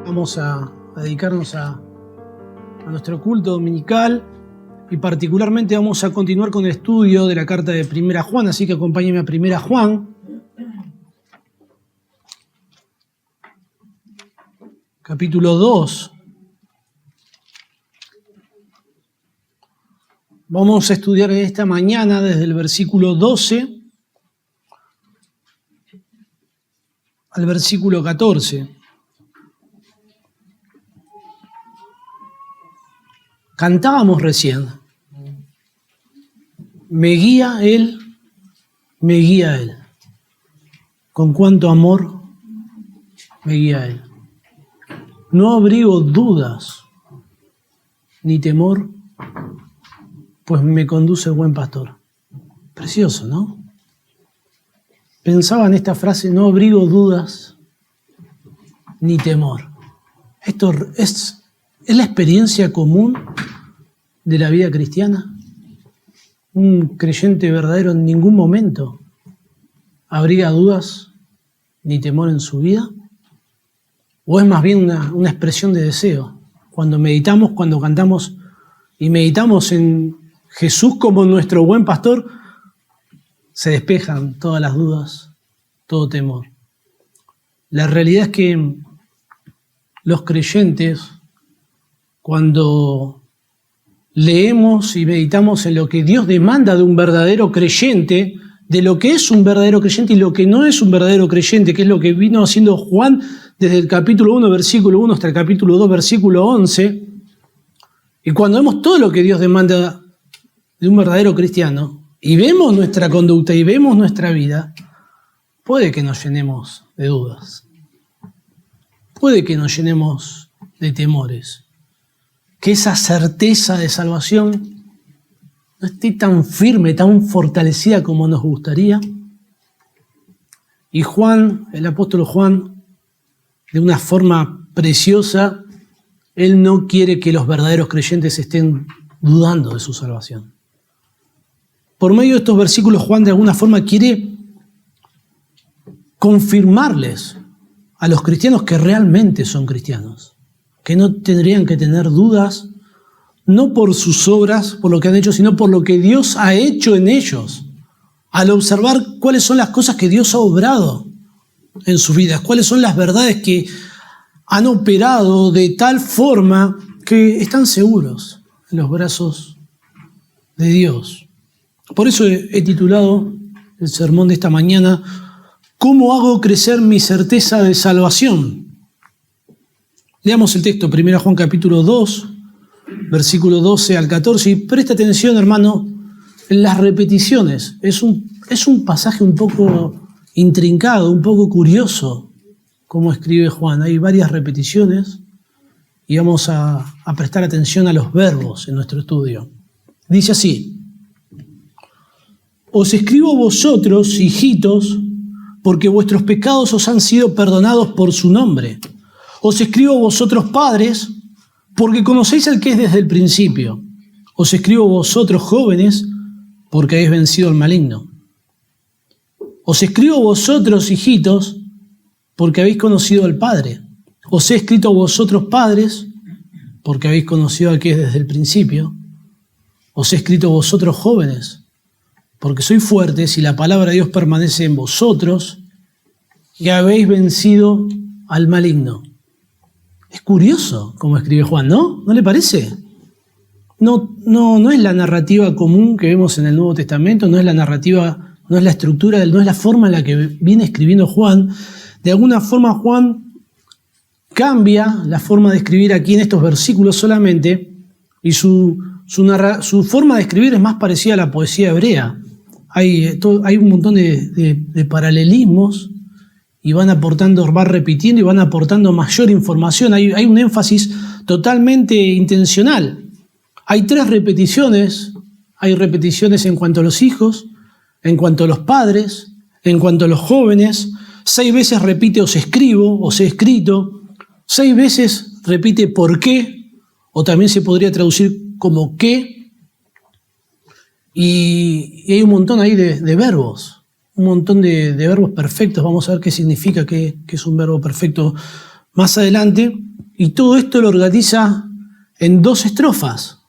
Vamos a dedicarnos a nuestro culto dominical y particularmente vamos a continuar con el estudio de la carta de Primera Juan, así que acompáñenme a Primera Juan, capítulo 2. Vamos a estudiar esta mañana desde el versículo 12 al versículo 14. Cantábamos recién. Me guía Él, me guía Él. Con cuánto amor me guía Él. No abrigo dudas ni temor, pues me conduce el buen pastor. Precioso, ¿no? Pensaba en esta frase, no abrigo dudas ni temor. Esto es la experiencia común de la vida cristiana. Un creyente verdadero en ningún momento abriga dudas ni temor en su vida. ¿O es más bien una expresión de deseo? Cuando meditamos, cuando cantamos y meditamos en Jesús como nuestro buen pastor, se despejan todas las dudas, todo temor. La realidad es que los creyentes, cuando leemos y meditamos en lo que Dios demanda de un verdadero creyente, de lo que es un verdadero creyente y lo que no es un verdadero creyente, que es lo que vino haciendo Juan desde el capítulo 1, versículo 1 hasta el capítulo 2, versículo 11, y cuando vemos todo lo que Dios demanda de un verdadero cristiano, y vemos nuestra conducta y vemos nuestra vida, puede que nos llenemos de dudas, puede que nos llenemos de temores, que esa certeza de salvación no esté tan firme, tan fortalecida como nos gustaría. Y Juan, el apóstol Juan, de una forma preciosa, él no quiere que los verdaderos creyentes estén dudando de su salvación. Por medio de estos versículos, Juan de alguna forma quiere confirmarles a los cristianos que realmente son cristianos, que no tendrían que tener dudas, no por sus obras, por lo que han hecho, sino por lo que Dios ha hecho en ellos, al observar cuáles son las cosas que Dios ha obrado en sus vidas, cuáles son las verdades que han operado de tal forma que están seguros en los brazos de Dios. Por eso he titulado el sermón de esta mañana, ¿cómo hago crecer mi certeza de salvación? Leamos el texto, 1 Juan capítulo 2, versículo 12 al 14, y presta atención, hermano, en las repeticiones. Es un pasaje un poco intrincado, un poco curioso, como escribe Juan. Hay varias repeticiones y vamos a prestar atención a los verbos en nuestro estudio. Dice así: os escribo vosotros, hijitos, porque vuestros pecados os han sido perdonados por su nombre. Os escribo vosotros, padres, porque conocéis al que es desde el principio. Os escribo vosotros, jóvenes, porque habéis vencido al maligno. Os escribo vosotros, hijitos, porque habéis conocido al Padre. Os he escrito a vosotros, padres, porque habéis conocido al que es desde el principio. Os he escrito a vosotros, jóvenes, porque sois fuertes y la palabra de Dios permanece en vosotros y habéis vencido al maligno. Es curioso como escribe Juan, ¿no? ¿No le parece? No es la narrativa común que vemos en el Nuevo Testamento, no es la narrativa, no es la estructura, no es la forma en la que viene escribiendo Juan. De alguna forma Juan cambia la forma de escribir aquí en estos versículos solamente y su forma de escribir es más parecida a la poesía hebrea. Hay un montón de paralelismos y van repitiendo y van aportando mayor información. Hay un énfasis totalmente intencional. Hay 3 repeticiones. Hay repeticiones en cuanto a los hijos, en cuanto a los padres, en cuanto a los jóvenes. 6 veces repite os escribo, os he escrito. 6 veces repite por qué, o también se podría traducir como qué. Y hay un montón ahí de verbos, un montón de verbos perfectos. Vamos a ver qué significa que es un verbo perfecto más adelante. y todo esto lo organiza en 2 estrofas.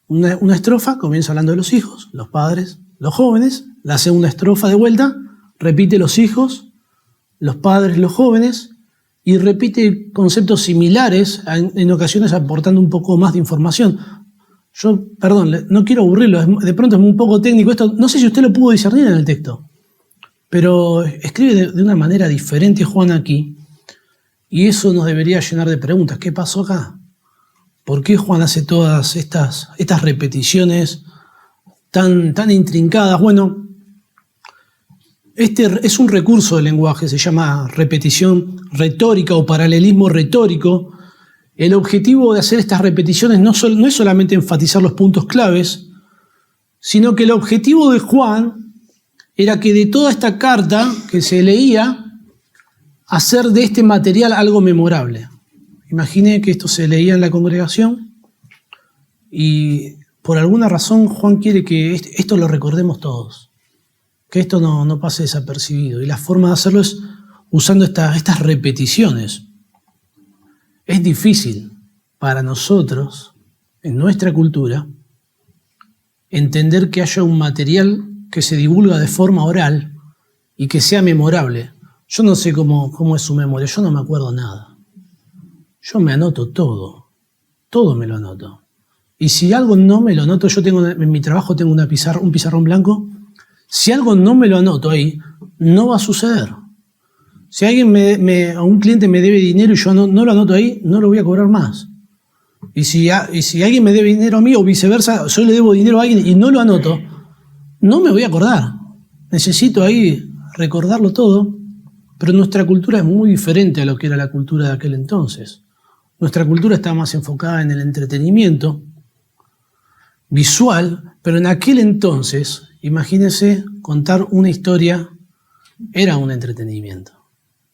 Una estrofa comienza hablando de los hijos, los padres, los jóvenes. La segunda estrofa de vuelta repite los hijos, los padres, los jóvenes, y repite conceptos similares, en ocasiones aportando un poco más de información. Yo, perdón, no quiero aburrirlo, de pronto es un poco técnico esto, no sé si usted lo pudo discernir en el texto, pero escribe de una manera diferente Juan aquí, y eso nos debería llenar de preguntas. ¿Qué pasó acá? ¿Por qué Juan hace todas estas repeticiones tan intrincadas? Bueno, este es un recurso del lenguaje, se llama repetición retórica o paralelismo retórico. El objetivo de hacer estas repeticiones no es solamente enfatizar los puntos claves, sino que el objetivo de Juan era que de toda esta carta que se leía, hacer de este material algo memorable. Imagine que esto se leía en la congregación y por alguna razón Juan quiere que esto lo recordemos todos, que esto no pase desapercibido. Y la forma de hacerlo es usando estas repeticiones. Es difícil para nosotros, en nuestra cultura, entender que haya un material que se divulga de forma oral y que sea memorable. Yo no sé cómo es su memoria, yo no me acuerdo nada. Yo me anoto todo me lo anoto. Y si algo no me lo anoto, en mi trabajo tengo un pizarrón blanco. Si algo no me lo anoto ahí, no va a suceder. Si alguien a un cliente me debe dinero y yo no lo anoto ahí, no lo voy a cobrar más. Y si alguien me debe dinero a mí o viceversa, yo le debo dinero a alguien y no lo anoto, no me voy a acordar. Necesito ahí recordarlo todo, pero nuestra cultura es muy diferente a lo que era la cultura de aquel entonces. Nuestra cultura está más enfocada en el entretenimiento visual, pero en aquel entonces, imagínense, contar una historia era un entretenimiento.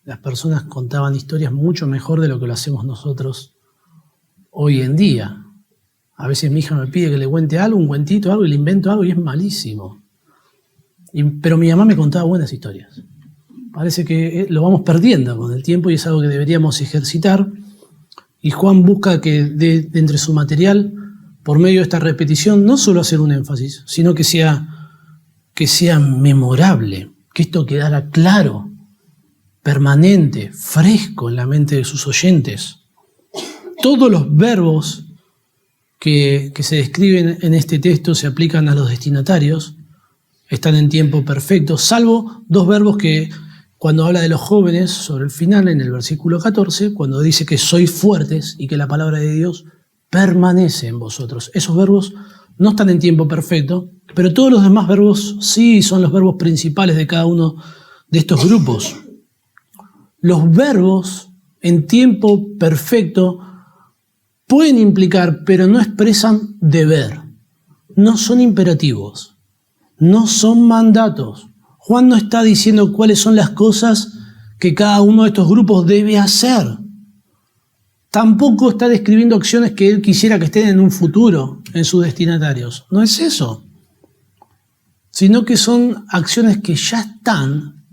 Las personas contaban historias mucho mejor de lo que lo hacemos nosotros hoy en día. A veces mi hija me pide que le cuente algo, un cuentito, algo, y le invento algo y es malísimo. Pero mi mamá me contaba buenas historias. Parece que lo vamos perdiendo con el tiempo y es algo que deberíamos ejercitar. Y Juan busca que de entre su material, por medio de esta repetición, no solo hacer un énfasis, sino que sea memorable, que esto quedara claro, permanente, fresco en la mente de sus oyentes. Todos los verbos que se describen en este texto se aplican a los destinatarios, están en tiempo perfecto, salvo 2 verbos que cuando habla de los jóvenes, sobre el final, en el versículo 14, cuando dice que sois fuertes y que la palabra de Dios permanece en vosotros. Esos verbos no están en tiempo perfecto, pero todos los demás verbos sí son los verbos principales de cada uno de estos grupos. Los verbos en tiempo perfecto pueden implicar, pero no expresan deber. No son imperativos, no son mandatos. Juan no está diciendo cuáles son las cosas que cada uno de estos grupos debe hacer. Tampoco está describiendo acciones que él quisiera que estén en un futuro en sus destinatarios. No es eso. Sino que son acciones que ya están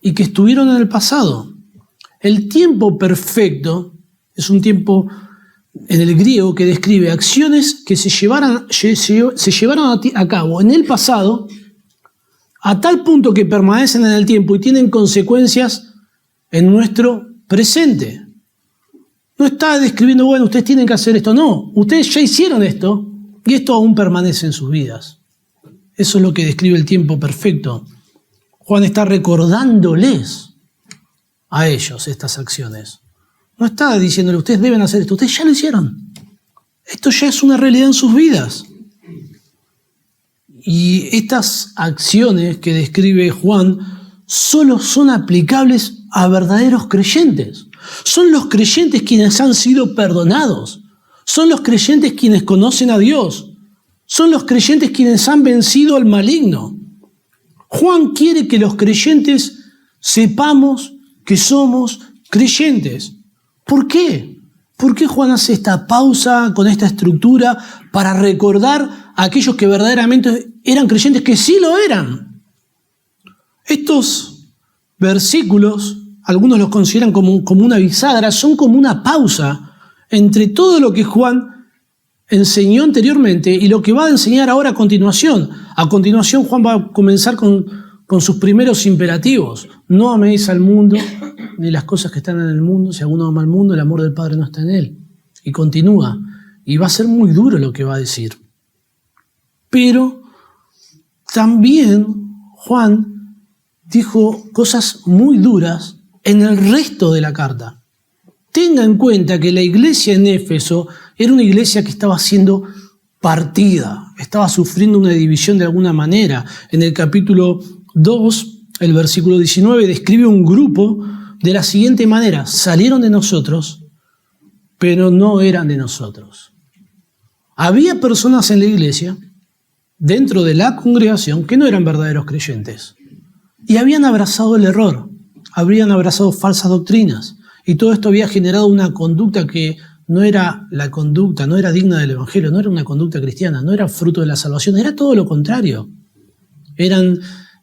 y que estuvieron en el pasado. El tiempo perfecto es un tiempo en el griego que describe acciones que se llevaron a cabo en el pasado a tal punto que permanecen en el tiempo y tienen consecuencias en nuestro presente. No está describiendo, bueno, ustedes tienen que hacer esto. No, ustedes ya hicieron esto y esto aún permanece en sus vidas. Eso es lo que describe el tiempo perfecto. Juan está recordándoles a ellos estas acciones. No está diciéndole, ustedes deben hacer esto. Ustedes ya lo hicieron. Esto ya es una realidad en sus vidas. Y estas acciones que describe Juan solo son aplicables a verdaderos creyentes. Son los creyentes quienes han sido perdonados. Son los creyentes quienes conocen a Dios. Son los creyentes quienes han vencido al maligno. Juan quiere que los creyentes sepamos que somos creyentes. ¿Por qué? ¿Por qué Juan hace esta pausa con esta estructura para recordar a aquellos que verdaderamente eran creyentes, que sí lo eran? Estos versículos, algunos los consideran como una bisagra, son como una pausa entre todo lo que Juan enseñó anteriormente y lo que va a enseñar ahora a continuación. A continuación Juan va a comenzar con sus primeros imperativos. No améis al mundo ni las cosas que están en el mundo. Si alguno ama al mundo, el amor del Padre no está en él. Y continúa. Y va a ser muy duro lo que va a decir. Pero también Juan dijo cosas muy duras en el resto de la carta. Tenga en cuenta que la iglesia en Éfeso era una iglesia que estaba siendo partida, estaba sufriendo una división de alguna manera. En el capítulo 2, el versículo 19, describe un grupo de la siguiente manera: salieron de nosotros, pero no eran de nosotros. Había personas en la iglesia, dentro de la congregación, que no eran verdaderos creyentes y habían abrazado el error, habían abrazado falsas doctrinas, y todo esto había generado una conducta que no era la conducta, no era digna del Evangelio, no era una conducta cristiana, no era fruto de la salvación, era todo lo contrario. Eran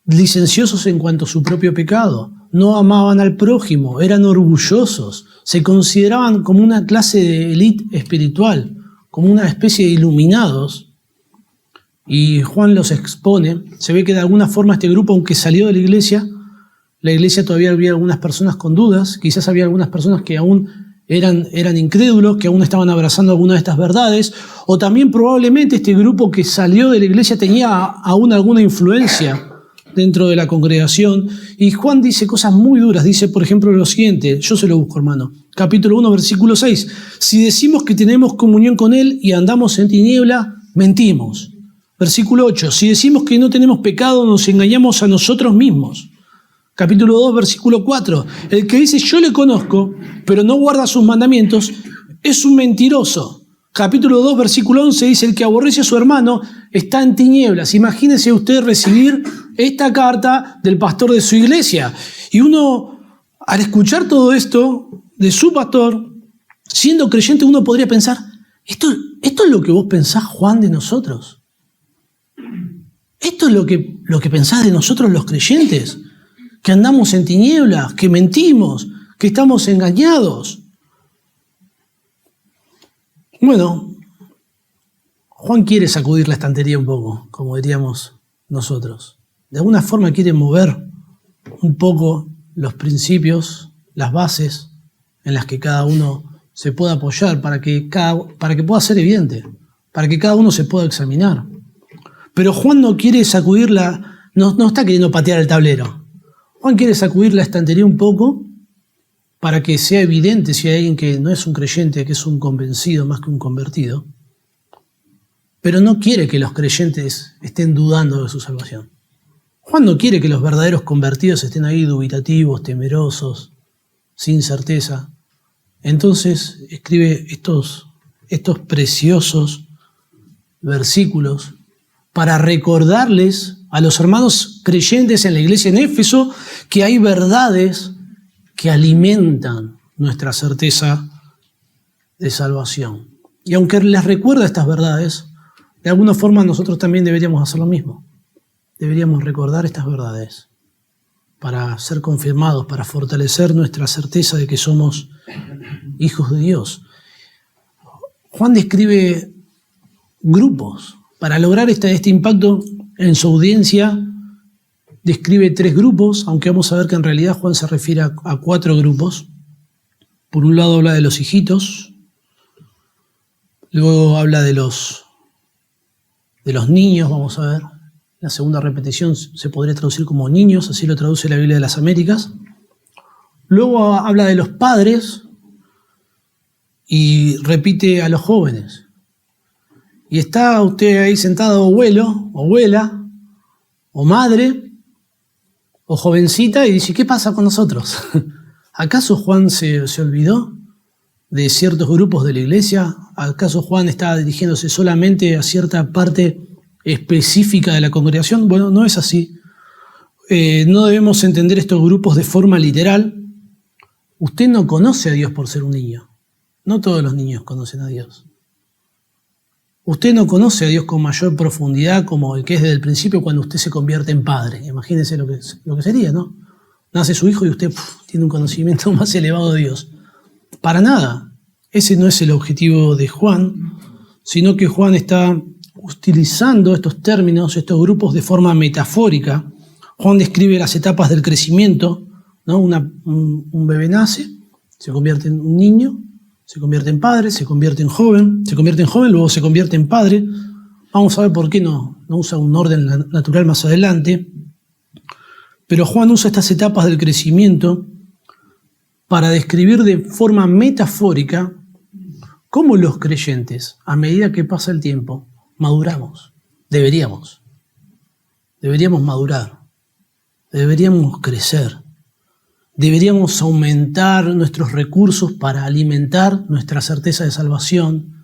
licenciosos en cuanto a su propio pecado, no amaban al prójimo, eran orgullosos, se consideraban como una clase de élite espiritual, como una especie de iluminados. Y Juan los expone. Se ve que de alguna forma este grupo, aunque salió de la iglesia todavía había algunas personas con dudas, quizás había algunas personas que aún eran incrédulos, que aún estaban abrazando algunas de estas verdades, o también probablemente este grupo que salió de la iglesia tenía aún alguna influencia dentro de la congregación. Y Juan dice cosas muy duras. Dice, por ejemplo, lo siguiente, yo se lo busco, hermano. Capítulo 1, versículo 6. Si decimos que tenemos comunión con Él y andamos en tiniebla, mentimos. Versículo 8. Si decimos que no tenemos pecado, nos engañamos a nosotros mismos. Capítulo 2, versículo 4. El que dice yo le conozco, pero no guarda sus mandamientos, es un mentiroso. Capítulo 2, versículo 11 dice, el que aborrece a su hermano está en tinieblas. Imagínese usted recibir esta carta del pastor de su iglesia. Y uno, al escuchar todo esto de su pastor, siendo creyente, uno podría pensar, ¿esto es lo que vos pensás, Juan, de nosotros? ¿Esto es lo que pensás de nosotros los creyentes? Que andamos en tinieblas, que mentimos, que estamos engañados. Bueno, Juan quiere sacudir la estantería un poco, como diríamos nosotros. De alguna forma quiere mover un poco los principios, las bases en las que cada uno se pueda apoyar para que pueda ser evidente, para que cada uno se pueda examinar. Pero Juan no quiere sacudirla, no está queriendo patear el tablero. Juan quiere sacudir la estantería un poco para que sea evidente si hay alguien que no es un creyente, que es un convencido más que un convertido, pero no quiere que los creyentes estén dudando de su salvación. Juan no quiere que los verdaderos convertidos estén ahí dubitativos, temerosos, sin certeza. Entonces escribe estos preciosos versículos para recordarles a los hermanos creyentes en la iglesia en Éfeso que hay verdades que alimentan nuestra certeza de salvación. Y aunque les recuerda estas verdades, de alguna forma nosotros también deberíamos hacer lo mismo. Deberíamos recordar estas verdades para ser confirmados, para fortalecer nuestra certeza de que somos hijos de Dios. Juan describe grupos. Para lograr este impacto en su audiencia, describe 3 grupos, aunque vamos a ver que en realidad Juan se refiere a 4 grupos. Por un lado habla de los hijitos, luego habla de los niños, vamos a ver. La segunda repetición se podría traducir como niños, así lo traduce la Biblia de las Américas. Luego habla de los padres y repite a los jóvenes. Y está usted ahí sentado, abuelo, o abuela, o madre, o jovencita, y dice, ¿qué pasa con nosotros? ¿Acaso Juan se olvidó de ciertos grupos de la iglesia? ¿Acaso Juan está dirigiéndose solamente a cierta parte específica de la congregación? Bueno, no es así. No debemos entender estos grupos de forma literal. Usted no conoce a Dios por ser un niño. No todos los niños conocen a Dios. Usted no conoce a Dios con mayor profundidad como el que es desde el principio cuando usted se convierte en padre. Imagínense lo que sería, ¿no? Nace su hijo y usted tiene un conocimiento más elevado de Dios. Para nada. ese no es el objetivo de Juan, sino que Juan está utilizando estos términos, estos grupos de forma metafórica. Juan describe las etapas del crecimiento, ¿no? Un bebé nace, se convierte en un niño, se convierte en padre, se convierte en joven, luego se convierte en padre. Vamos a ver por qué no usa un orden natural más adelante. Pero Juan usa estas etapas del crecimiento para describir de forma metafórica cómo los creyentes, a medida que pasa el tiempo, maduramos. Deberíamos madurar, deberíamos crecer, deberíamos aumentar nuestros recursos para alimentar nuestra certeza de salvación.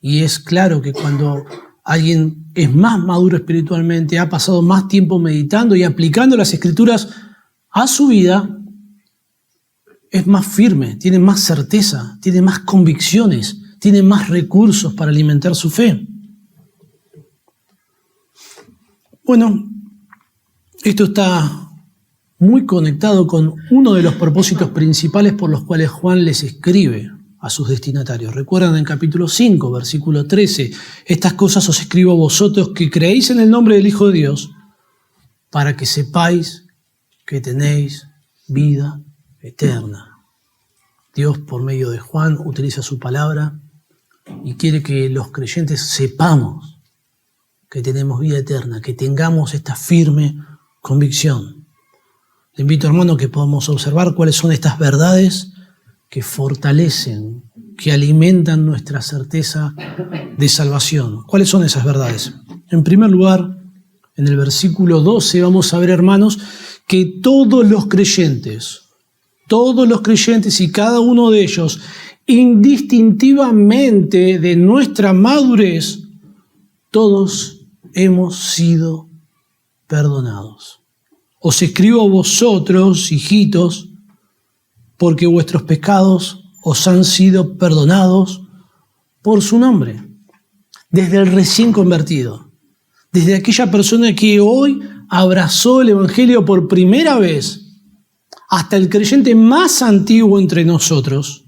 Y es claro que cuando alguien es más maduro espiritualmente, ha pasado más tiempo meditando y aplicando las Escrituras a su vida, es más firme, tiene más certeza, tiene más convicciones, tiene más recursos para alimentar su fe. Bueno, esto está muy conectado con uno de los propósitos principales por los cuales Juan les escribe a sus destinatarios. Recuerdan en capítulo 5, versículo 13, estas cosas os escribo a vosotros que creéis en el nombre del Hijo de Dios, para que sepáis que tenéis vida eterna. Dios, por medio de Juan, utiliza su palabra y quiere que los creyentes sepamos que tenemos vida eterna, que tengamos esta firme convicción. Le invito, hermano, que podamos observar cuáles son estas verdades que fortalecen, que alimentan nuestra certeza de salvación. ¿Cuáles son esas verdades? En primer lugar, en el versículo 12 vamos a ver, hermanos, que todos los creyentes y cada uno de ellos, indistintivamente de nuestra madurez, todos hemos sido perdonados. Os escribo a vosotros, hijitos, porque vuestros pecados os han sido perdonados por su nombre. Desde el recién convertido, desde aquella persona que hoy abrazó el Evangelio por primera vez, hasta el creyente más antiguo entre nosotros,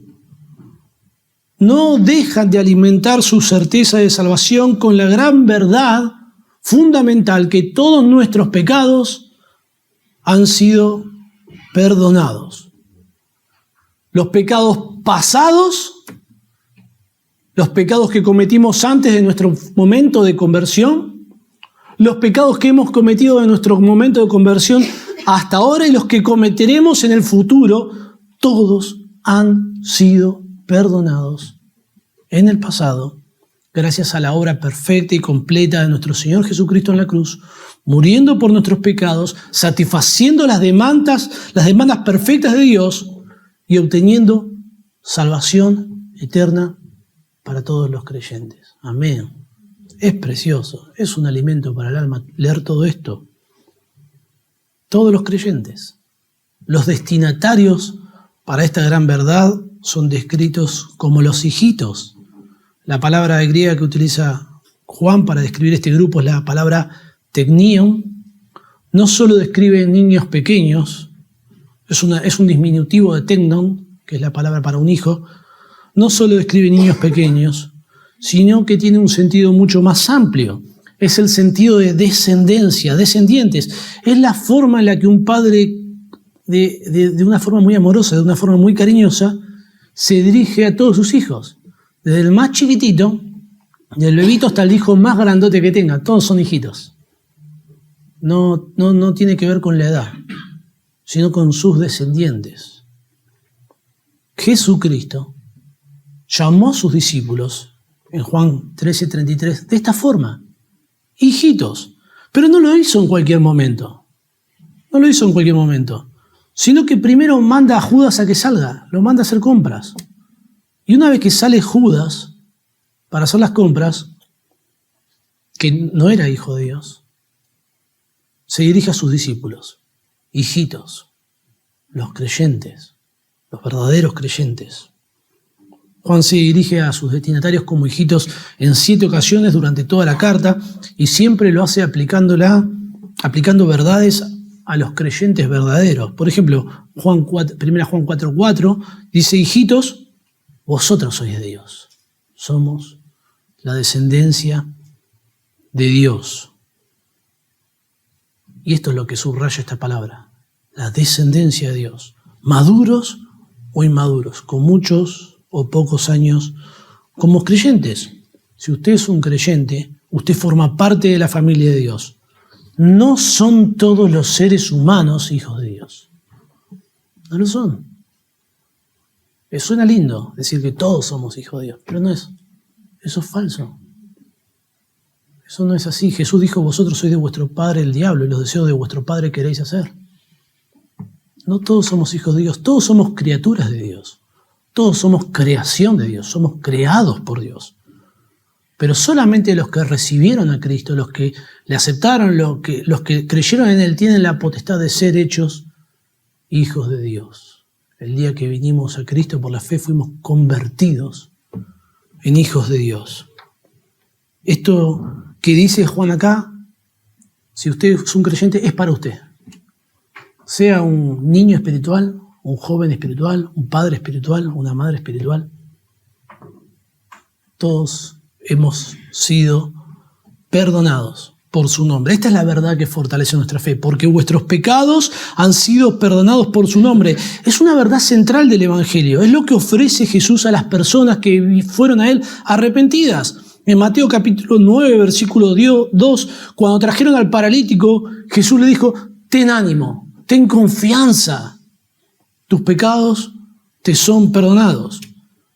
no dejan de alimentar su certeza de salvación con la gran verdad fundamental que todos nuestros pecados han sido perdonados. Los pecados pasados, los pecados que cometimos antes de nuestro momento de conversión, los pecados que hemos cometido en nuestro momento de conversión hasta ahora y los que cometeremos en el futuro, todos han sido perdonados en el pasado, gracias a la obra perfecta y completa de nuestro Señor Jesucristo en la cruz, muriendo por nuestros pecados, satisfaciendo las demandas perfectas de Dios y obteniendo salvación eterna para todos los creyentes. Amén. Es precioso, es un alimento para el alma leer todo esto. Todos los creyentes, los destinatarios para esta gran verdad son descritos como los hijitos. La palabra griega que utiliza Juan para describir este grupo es la palabra teknion. No solo describe niños pequeños, es un diminutivo de teknon, que es la palabra para un hijo. No solo describe niños pequeños, sino que tiene un sentido mucho más amplio. Es el sentido de descendencia, descendientes. Es la forma en la que un padre, de una forma muy amorosa, de una forma muy cariñosa, se dirige a todos sus hijos. Desde el más chiquitito, del bebito hasta el hijo más grandote que tenga. Todos son hijitos. No tiene que ver con la edad, sino con sus descendientes. Jesucristo llamó a sus discípulos en Juan 13:33 de esta forma: hijitos. Pero no lo hizo en cualquier momento. No lo hizo en cualquier momento. Sino que primero manda a Judas a que salga. Lo manda a hacer compras. Y una vez que sale Judas para hacer las compras, que no era hijo de Dios, se dirige a sus discípulos. Hijitos. Los creyentes. Los verdaderos creyentes. Juan se dirige a sus destinatarios como hijitos en 7 ocasiones durante toda la carta y siempre lo hace aplicando verdades a los creyentes verdaderos. Por ejemplo, 1 Juan 4:4 dice: hijitos, vosotros sois de Dios. Somos la descendencia de Dios. Y esto es lo que subraya esta palabra, la descendencia de Dios. Maduros o inmaduros, con muchos o pocos años como creyentes. Si usted es un creyente, usted forma parte de la familia de Dios. No son todos los seres humanos hijos de Dios. No lo son. Suena lindo decir que todos somos hijos de Dios, pero no es. Eso es falso. Eso no es así. Jesús dijo, vosotros sois de vuestro padre el diablo y los deseos de vuestro padre queréis hacer. No todos somos hijos de Dios, todos somos criaturas de Dios. Todos somos creación de Dios, somos creados por Dios. Pero solamente los que recibieron a Cristo, los que le aceptaron, los que creyeron en Él, tienen la potestad de ser hechos hijos de Dios. El día que vinimos a Cristo por la fe fuimos convertidos en hijos de Dios. Esto que dice Juan acá, si usted es un creyente, es para usted. Sea un niño espiritual, un joven espiritual, un padre espiritual, una madre espiritual. Todos hemos sido perdonados por su nombre. Esta es la verdad que fortalece nuestra fe, porque vuestros pecados han sido perdonados por su nombre. Es una verdad central del Evangelio. Es lo que ofrece Jesús a las personas que fueron a Él arrepentidas. En Mateo capítulo 9, versículo 2, cuando trajeron al paralítico, Jesús le dijo, ten ánimo, ten confianza, tus pecados te son perdonados.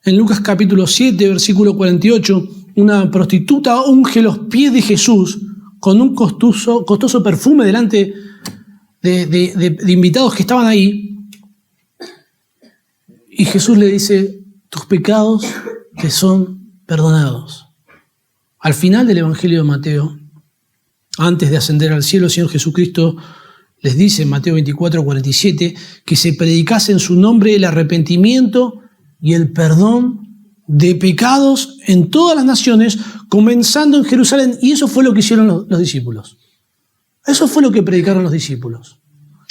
En Lucas capítulo 7, versículo 48, una prostituta unge los pies de Jesús con un costoso perfume delante de invitados que estaban ahí. Y Jesús le dice, tus pecados te son perdonados. Al final del Evangelio de Mateo, antes de ascender al cielo, el Señor Jesucristo les dice en Mateo 24, 47, que se predicase en su nombre el arrepentimiento y el perdón de pecados en todas las naciones, comenzando en Jerusalén. Y eso fue lo que hicieron los discípulos. Eso fue lo que predicaron los discípulos.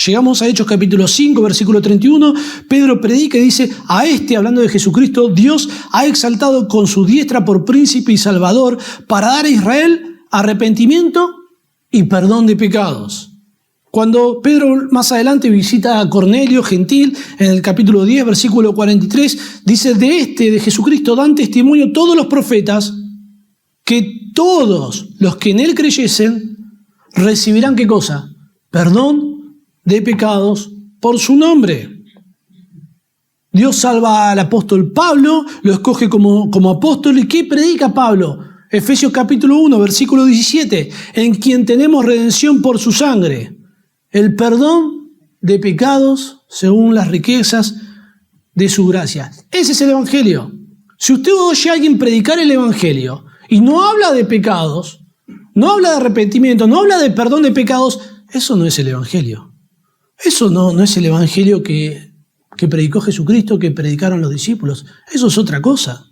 Llegamos a Hechos capítulo 5, versículo 31. Pedro predica y dice, a hablando de Jesucristo, Dios ha exaltado con su diestra por príncipe y salvador para dar a Israel arrepentimiento y perdón de pecados. Cuando Pedro más adelante visita a Cornelio, gentil, en el capítulo 10, versículo 43, dice, de Jesucristo dan testimonio todos los profetas que todos los que en él creyesen recibirán, ¿qué cosa? Perdón de pecados por su nombre. Dios salva al apóstol Pablo, lo escoge como apóstol. ¿Y qué predica Pablo? Efesios capítulo 1, versículo 17, en quien tenemos redención por su sangre. El perdón de pecados según las riquezas de su gracia. Ese es el Evangelio. Si usted oye a alguien predicar el Evangelio y no habla de pecados, no habla de arrepentimiento, no habla de perdón de pecados, eso no es el Evangelio. Eso no es el Evangelio que predicó Jesucristo, que predicaron los discípulos. Eso es otra cosa.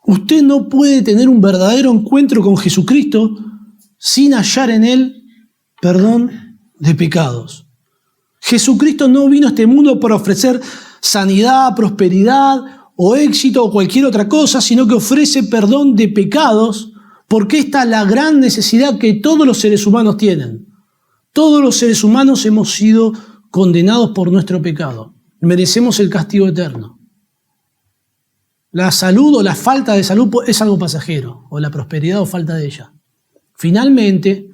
Usted no puede tener un verdadero encuentro con Jesucristo sin hallar en Él perdón de pecados. Jesucristo no vino a este mundo para ofrecer sanidad, prosperidad o éxito o cualquier otra cosa, sino que ofrece perdón de pecados, porque esta es la gran necesidad que todos los seres humanos tienen. Todos los seres humanos hemos sido condenados por nuestro pecado. Merecemos el castigo eterno. La salud o la falta de salud es algo pasajero, o la prosperidad o falta de ella. Finalmente,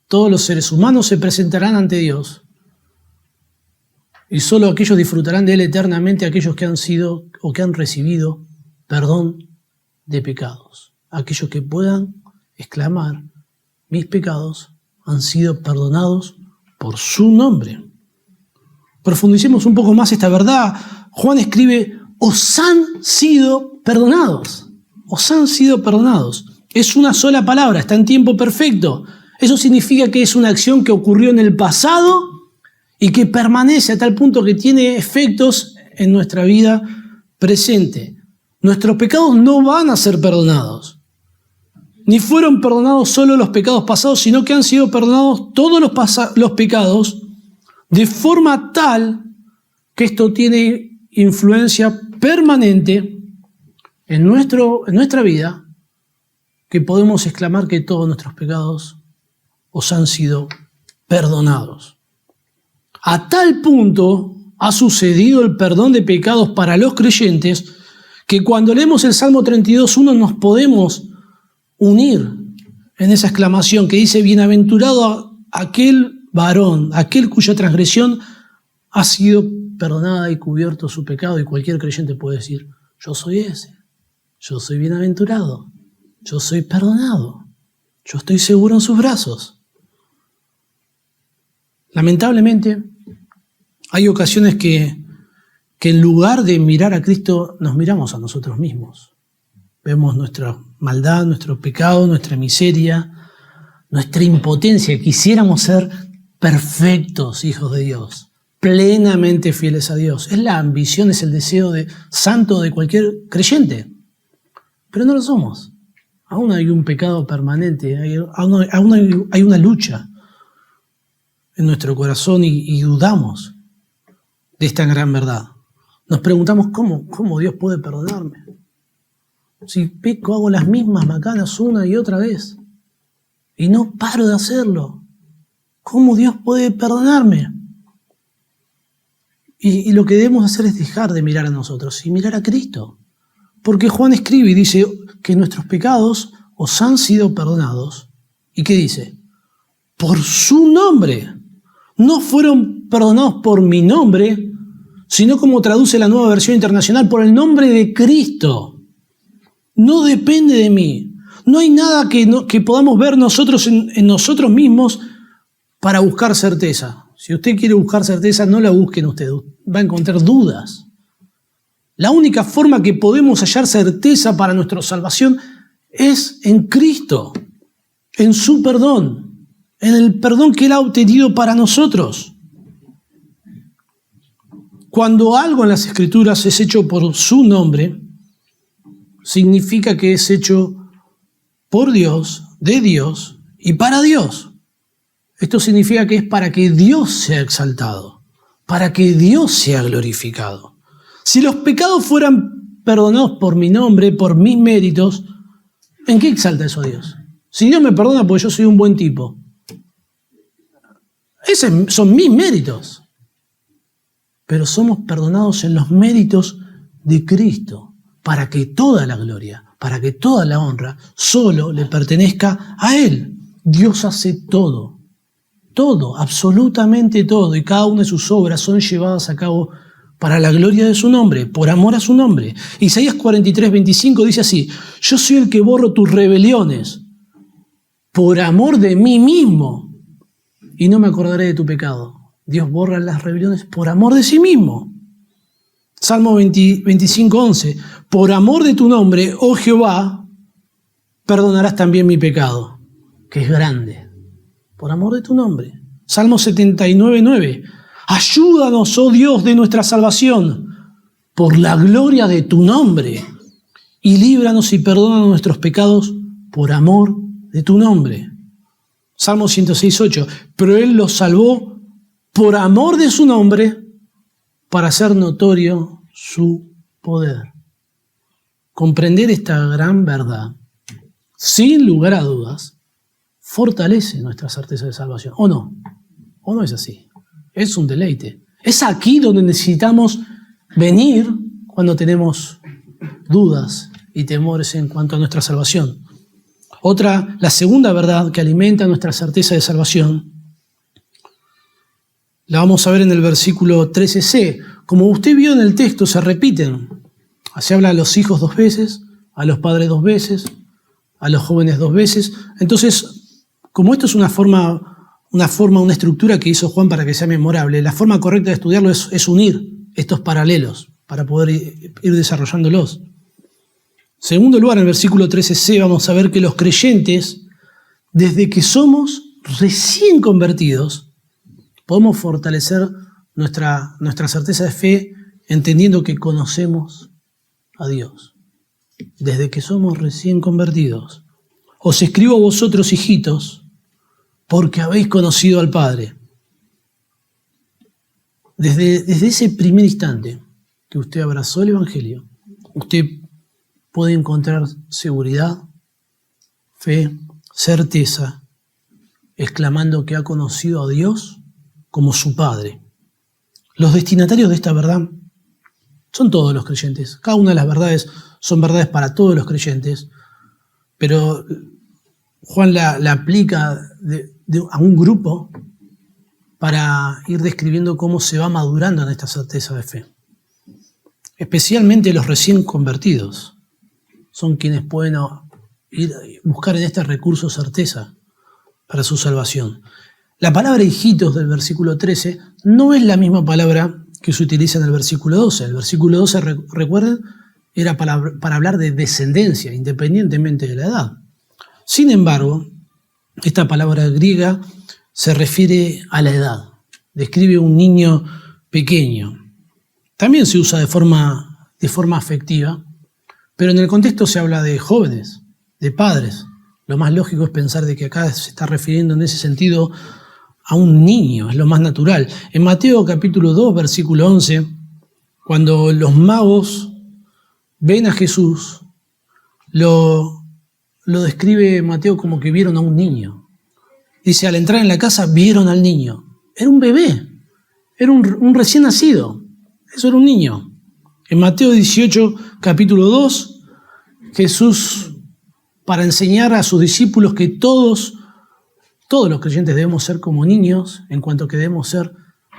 todos los seres humanos se presentarán ante Dios y solo aquellos disfrutarán de Él eternamente, aquellos que han sido o que han recibido perdón de pecados. Aquellos que puedan exclamar, mis pecados han sido perdonados por su nombre. Profundicemos un poco más esta verdad. Juan escribe, os han sido perdonados. Os han sido perdonados. Es una sola palabra, está en tiempo perfecto. Eso significa que es una acción que ocurrió en el pasado y que permanece a tal punto que tiene efectos en nuestra vida presente. Nuestros pecados no van a ser perdonados. Ni fueron perdonados solo los pecados pasados, sino que han sido perdonados todos los pecados de forma tal que esto tiene influencia permanente en nuestra vida que podemos exclamar que todos nuestros pecados os han sido perdonados. A tal punto ha sucedido el perdón de pecados para los creyentes que cuando leemos el Salmo 32:1 nos podemos unir en esa exclamación que dice: bienaventurado aquel varón, aquel cuya transgresión ha sido perdonada y cubierto su pecado. Y cualquier creyente puede decir: yo soy ese, yo soy bienaventurado, yo soy perdonado, yo estoy seguro en sus brazos. Lamentablemente, hay ocasiones que en lugar de mirar a Cristo, nos miramos a nosotros mismos. Vemos nuestra maldad, nuestro pecado, nuestra miseria, nuestra impotencia. Quisiéramos ser perfectos hijos de Dios, plenamente fieles a Dios. Es la ambición, es el deseo santo de cualquier creyente. Pero no lo somos. Aún hay un pecado permanente, aún hay una lucha en nuestro corazón y dudamos de esta gran verdad. Nos preguntamos cómo Dios puede perdonarme. Si peco, hago las mismas macanas una y otra vez y no paro de hacerlo. ¿Cómo Dios puede perdonarme? Y lo que debemos hacer es dejar de mirar a nosotros y mirar a Cristo. Porque Juan escribe y dice que nuestros pecados os han sido perdonados. ¿Y qué dice? Por su nombre. No fueron perdonados por mi nombre, sino como traduce la Nueva Versión Internacional, por el nombre de Cristo. No depende de mí. No hay nada que podamos ver nosotros en nosotros mismos para buscar certeza. Si usted quiere buscar certeza, no la busquen usted. Va a encontrar dudas. La única forma que podemos hallar certeza para nuestra salvación es en Cristo, en su perdón, en el perdón que Él ha obtenido para nosotros. Cuando algo en las Escrituras es hecho por su nombre, significa que es hecho por Dios, de Dios y para Dios. Esto significa que es para que Dios sea exaltado, para que Dios sea glorificado. Si los pecados fueran perdonados por mi nombre, por mis méritos, ¿en qué exalta eso a Dios? Si Dios me perdona porque yo soy un buen tipo, esos son mis méritos. Pero somos perdonados en los méritos de Cristo, para que toda la gloria, para que toda la honra solo le pertenezca a Él. Dios hace todo, absolutamente todo, y cada una de sus obras son llevadas a cabo para la gloria de su nombre, por amor a su nombre. Isaías 43:25 dice así: yo soy el que borro tus rebeliones por amor de mí mismo, y no me acordaré de tu pecado. Dios borra las rebeliones por amor de sí mismo. Salmo 25:11. Por amor de tu nombre, oh Jehová, perdonarás también mi pecado, que es grande. Por amor de tu nombre. Salmo 79:9. Ayúdanos, oh Dios de nuestra salvación, por la gloria de tu nombre, y líbranos y perdona nuestros pecados por amor de tu nombre. Salmo 106:8. Pero Él los salvó por amor de su nombre, para hacer notorio su poder. Comprender esta gran verdad, sin lugar a dudas, fortalece nuestra certeza de salvación. ¿O no? ¿O no es así? Es un deleite. Es aquí donde necesitamos venir cuando tenemos dudas y temores en cuanto a nuestra salvación. La segunda verdad que alimenta nuestra certeza de salvación, la vamos a ver en el versículo 13c. Como usted vio en el texto, se repiten. Se habla a los hijos 2 veces, a los padres 2 veces, a los jóvenes 2 veces. Entonces, como esto es una estructura que hizo Juan para que sea memorable, la forma correcta de estudiarlo es unir estos paralelos para poder ir desarrollándolos. En segundo lugar, en el versículo 13c vamos a ver que los creyentes, desde que somos recién convertidos, podemos fortalecer nuestra certeza de fe entendiendo que conocemos a Dios. Desde que somos recién convertidos. Os escribo a vosotros, hijitos, porque habéis conocido al Padre. Desde ese primer instante que usted abrazó el Evangelio, usted puede encontrar seguridad, fe, certeza, exclamando que ha conocido a Dios como su Padre. Los destinatarios de esta verdad son todos los creyentes. Cada una de las verdades son verdades para todos los creyentes, pero Juan la aplica a un grupo para ir describiendo cómo se va madurando en esta certeza de fe. Especialmente los recién convertidos son quienes pueden buscar en este recurso certeza para su salvación. La palabra hijitos del versículo 13 no es la misma palabra que se utiliza en el versículo 12. El versículo 12, recuerden, era para hablar de descendencia, independientemente de la edad. Sin embargo, esta palabra griega se refiere a la edad, describe un niño pequeño. También se usa de forma afectiva, pero en el contexto se habla de jóvenes, de padres. Lo más lógico es pensar de que acá se está refiriendo en ese sentido a un niño, es lo más natural. En Mateo capítulo 2, versículo 11, cuando los magos ven a Jesús, lo describe Mateo como que vieron a un niño. Dice, al entrar en la casa vieron al niño. Era un bebé, era un recién nacido. Eso era un niño. En Mateo 18, capítulo 2, Jesús, para enseñar a sus discípulos que todos los creyentes debemos ser como niños, en cuanto que debemos ser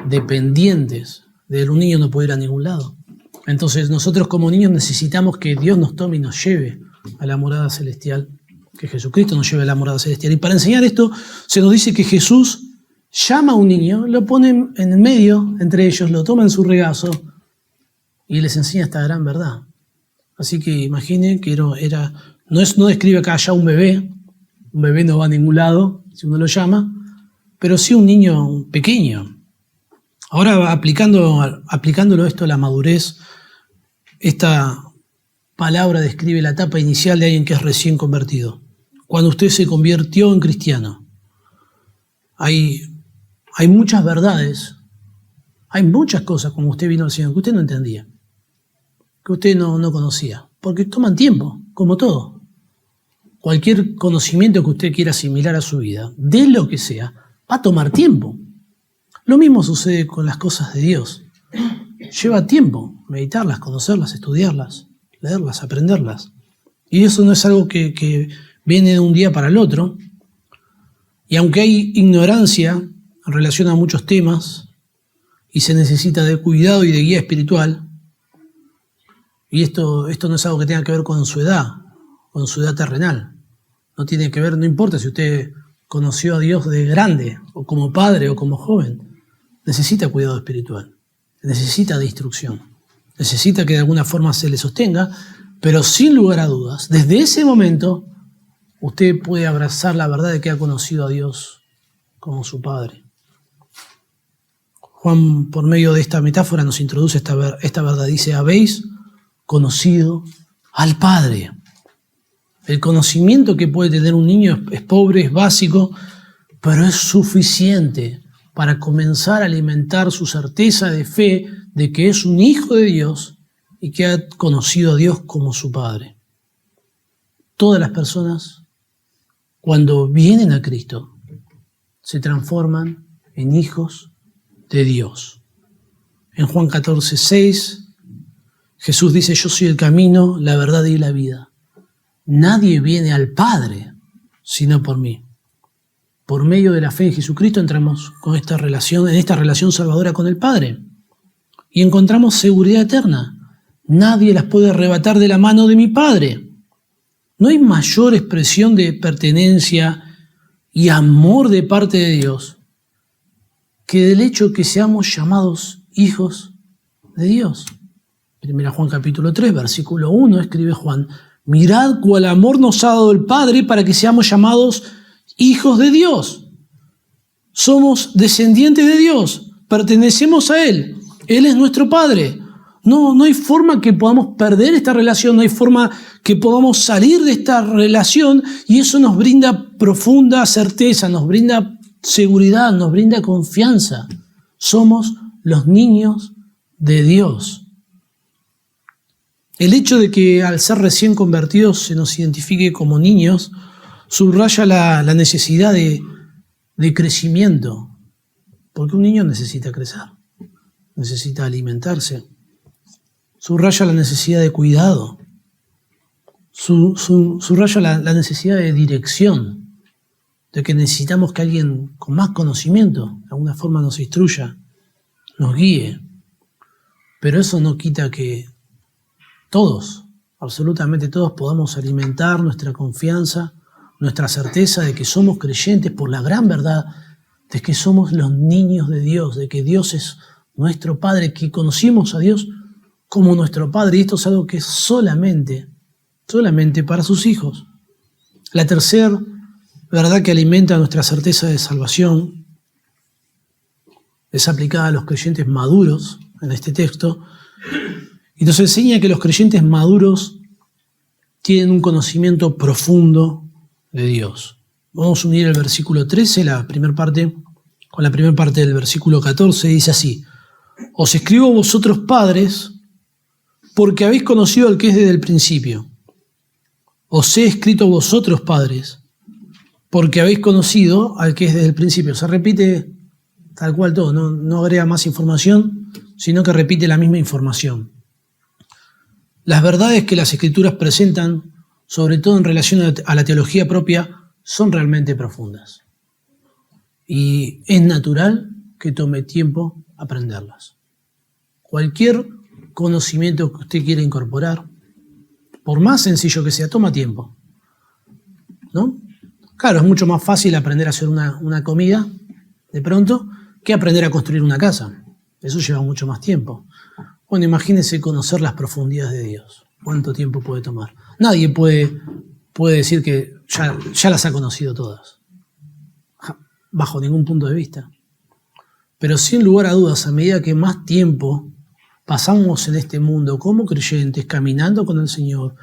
dependientes. De un niño no puede ir a ningún lado. Entonces nosotros como niños necesitamos que Dios nos tome y nos lleve a la morada celestial, que Jesucristo nos lleve a la morada celestial. Y para enseñar esto se nos dice que Jesús llama a un niño, lo pone en el medio entre ellos, lo toma en su regazo y les enseña esta gran verdad. Así que imaginen que no describe acá ya un bebé no va a ningún lado si uno lo llama, pero sí un niño pequeño. Ahora aplicándolo esto a la madurez, esta palabra describe la etapa inicial de alguien que es recién convertido. Cuando usted se convirtió en cristiano, hay muchas verdades, hay muchas cosas como usted vino al Señor que usted no entendía, que usted no conocía, porque toman tiempo, como todo. Cualquier conocimiento que usted quiera asimilar a su vida, de lo que sea, va a tomar tiempo. Lo mismo sucede con las cosas de Dios. Lleva tiempo meditarlas, conocerlas, estudiarlas, leerlas, aprenderlas. Y eso no es algo que viene de un día para el otro. Y aunque hay ignorancia en relación a muchos temas, y se necesita de cuidado y de guía espiritual, y esto no es algo que tenga que ver con su edad terrenal. No tiene que ver, no importa si usted conoció a Dios de grande, o como padre, o como joven. Necesita cuidado espiritual, necesita de instrucción, necesita que de alguna forma se le sostenga, pero sin lugar a dudas, desde ese momento, usted puede abrazar la verdad de que ha conocido a Dios como su Padre. Juan, por medio de esta metáfora, nos introduce esta verdad. Dice, habéis conocido al Padre. El conocimiento que puede tener un niño es pobre, es básico, pero es suficiente para comenzar a alimentar su certeza de fe de que es un hijo de Dios y que ha conocido a Dios como su Padre. Todas las personas, cuando vienen a Cristo, se transforman en hijos de Dios. En Juan 14:6, Jesús dice, yo soy el camino, la verdad y la vida. Nadie viene al Padre sino por mí. Por medio de la fe en Jesucristo entramos en esta relación salvadora con el Padre y encontramos seguridad eterna. Nadie las puede arrebatar de la mano de mi Padre. No hay mayor expresión de pertenencia y amor de parte de Dios que del hecho que seamos llamados hijos de Dios. 1 Juan capítulo 3, versículo 1, escribe Juan, mirad cuál amor nos ha dado el Padre para que seamos llamados hijos de Dios. Somos descendientes de Dios, pertenecemos a Él. Él es nuestro Padre. No hay forma que podamos perder esta relación, no hay forma que podamos salir de esta relación y eso nos brinda profunda certeza, nos brinda seguridad, nos brinda confianza. Somos los niños de Dios. El hecho de que al ser recién convertidos se nos identifique como niños subraya la necesidad de crecimiento, porque un niño necesita crecer, necesita alimentarse. Subraya la necesidad de cuidado, subraya la necesidad de dirección, de que necesitamos que alguien con más conocimiento de alguna forma nos instruya, nos guíe. Pero eso no quita que todos, absolutamente todos, podamos alimentar nuestra confianza, nuestra certeza de que somos creyentes por la gran verdad de que somos los niños de Dios, de que Dios es nuestro Padre, que conocimos a Dios como nuestro Padre, y esto es algo que es solamente para sus hijos. La tercera verdad que alimenta nuestra certeza de salvación es aplicada a los creyentes maduros en este texto, y nos enseña que los creyentes maduros tienen un conocimiento profundo de Dios. Vamos a unir el versículo 13, la primera parte, con la primera parte del versículo 14, dice así: Os escribo vosotros padres, porque habéis conocido al que es desde el principio. Os he escrito vosotros padres, porque habéis conocido al que es desde el principio. Se repite tal cual todo, no agrega más información, sino que repite la misma información. Las verdades que las Escrituras presentan, sobre todo en relación a la teología propia, son realmente profundas. Y es natural que tome tiempo aprenderlas. Cualquier conocimiento que usted quiera incorporar, por más sencillo que sea, toma tiempo, ¿no? Claro, es mucho más fácil aprender a hacer una comida, de pronto, que aprender a construir una casa. Eso lleva mucho más tiempo. Bueno, imagínense conocer las profundidades de Dios. ¿Cuánto tiempo puede tomar? Nadie puede decir que ya las ha conocido todas, bajo ningún punto de vista. Pero sin lugar a dudas, a medida que más tiempo pasamos en este mundo como creyentes, caminando con el Señor,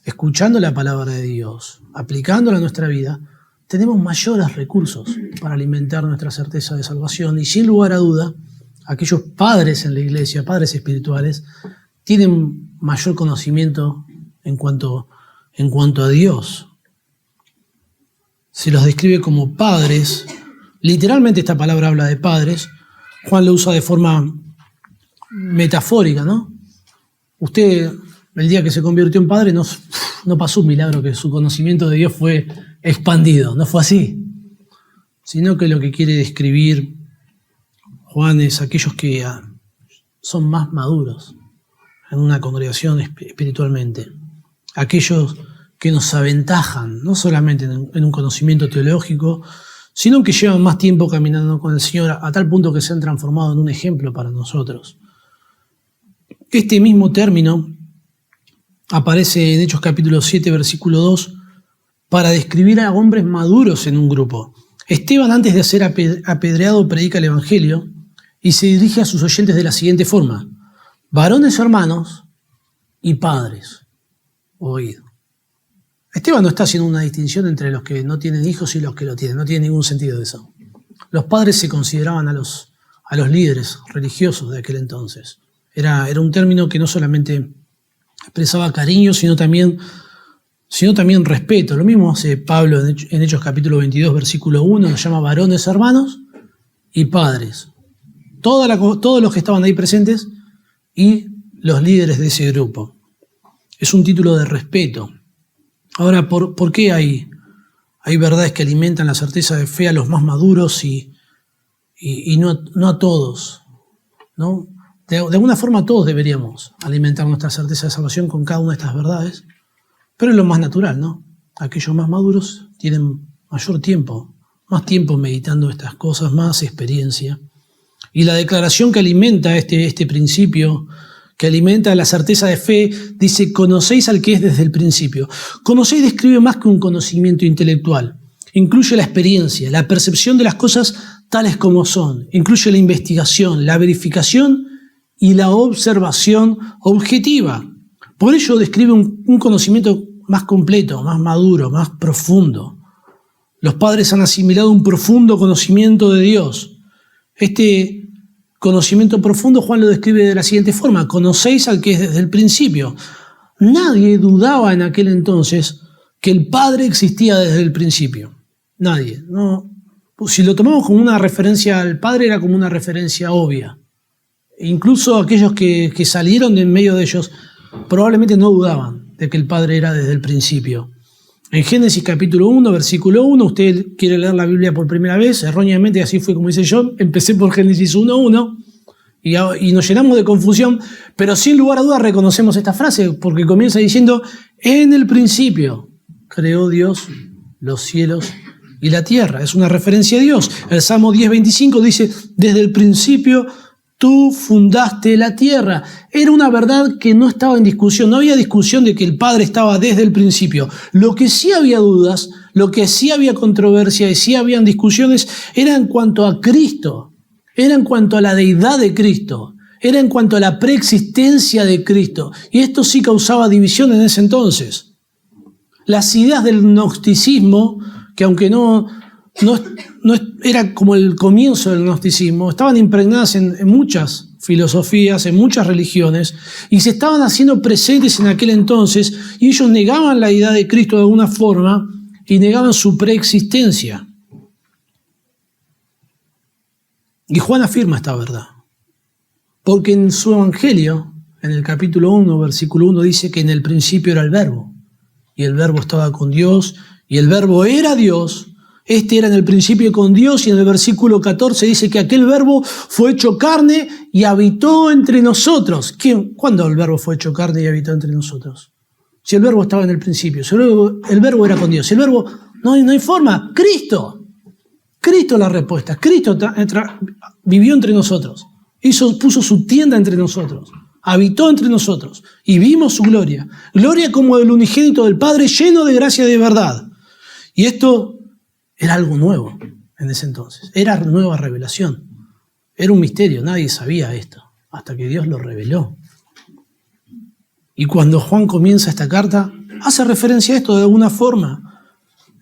escuchando la palabra de Dios, aplicándola a nuestra vida, tenemos mayores recursos para alimentar nuestra certeza de salvación. Y sin lugar a duda, aquellos padres en la iglesia, padres espirituales, tienen mayor conocimiento en cuanto a Dios. Se los describe como padres. Literalmente esta palabra habla de padres. Juan lo usa de forma metafórica, ¿no? Usted, el día que se convirtió en padre, no pasó un milagro que su conocimiento de Dios fue expandido. No fue así. Sino que lo que quiere describir Juan es aquellos que son más maduros en una congregación espiritualmente. Aquellos que nos aventajan, no solamente en un conocimiento teológico, sino que llevan más tiempo caminando con el Señor, a tal punto que se han transformado en un ejemplo para nosotros. Este mismo término aparece en Hechos capítulo 7, versículo 2, para describir a hombres maduros en un grupo. Esteban, antes de ser apedreado, predica el Evangelio y se dirige a sus oyentes de la siguiente forma: varones hermanos y padres, oíd. Esteban no está haciendo una distinción entre los que no tienen hijos y los que lo tienen, no tiene ningún sentido de eso. Los padres se consideraban a los líderes religiosos de aquel entonces. Era un término que no solamente expresaba cariño, sino también respeto. Lo mismo hace Pablo en Hechos capítulo 22, versículo 1, los llama varones hermanos y padres. Todos los que estaban ahí presentes y los líderes de ese grupo. Es un título de respeto. Ahora, ¿por qué hay verdades que alimentan la certeza de fe a los más maduros y no a todos? ¿No? De alguna forma todos deberíamos alimentar nuestra certeza de salvación con cada una de estas verdades, pero es lo más natural, ¿no? Aquellos más maduros tienen mayor tiempo, más tiempo meditando estas cosas, más experiencia. Y la declaración que alimenta este principio, que alimenta la certeza de fe, dice: conocéis al que es desde el principio. Conocéis describe más que un conocimiento intelectual. Incluye la experiencia, la percepción de las cosas tales como son. Incluye la investigación, la verificación y la observación objetiva. Por ello describe un conocimiento más completo, más maduro, más profundo. Los padres han asimilado un profundo conocimiento de Dios. Este conocimiento profundo Juan lo describe de la siguiente forma: conocéis al que es desde el principio. nadie dudaba en aquel entonces que el Padre existía desde el principio. Nadie. No. Si lo tomamos como una referencia al Padre, era como una referencia obvia. Incluso aquellos que salieron de en medio de ellos probablemente no dudaban de que el Padre era desde el principio. En Génesis capítulo 1, versículo 1, usted quiere leer la Biblia por primera vez, erróneamente así fue como hice yo, empecé por Génesis 1:1 y nos llenamos de confusión, pero sin lugar a dudas reconocemos esta frase porque comienza diciendo, en el principio creó Dios los cielos y la tierra. Es una referencia a Dios. El Salmo 10:25 dice, desde el principio tú fundaste la tierra. Era una verdad que no estaba en discusión. No había discusión de que el Padre estaba desde el principio. Lo que sí había dudas, lo que sí había controversia y sí habían discusiones era en cuanto a Cristo. Era en cuanto a la deidad de Cristo. Era en cuanto a la preexistencia de Cristo. Y esto sí causaba división en ese entonces. Las ideas del gnosticismo, que aunque no era como el comienzo del gnosticismo, estaban impregnadas en muchas filosofías, en muchas religiones, y se estaban haciendo presentes en aquel entonces, y ellos negaban la deidad de Cristo de alguna forma, y negaban su preexistencia. Y Juan afirma esta verdad, porque en su evangelio, en el capítulo 1, versículo 1, dice que en el principio era el Verbo, y el Verbo estaba con Dios, y el Verbo era Dios. Este era en el principio con Dios, y en el versículo 14 dice que aquel Verbo fue hecho carne y habitó entre nosotros. ¿Cuándo el Verbo fue hecho carne y habitó entre nosotros? Si el Verbo estaba en el principio, si el Verbo era con Dios, si el Verbo no hay forma, Cristo es la respuesta. Cristo vivió entre nosotros, puso su tienda entre nosotros, habitó entre nosotros y vimos su gloria. Gloria como del unigénito del Padre, lleno de gracia y de verdad. Y esto era algo nuevo en ese entonces. Era nueva revelación. Era un misterio, nadie sabía esto, hasta que Dios lo reveló. Y cuando Juan comienza esta carta, hace referencia a esto de alguna forma.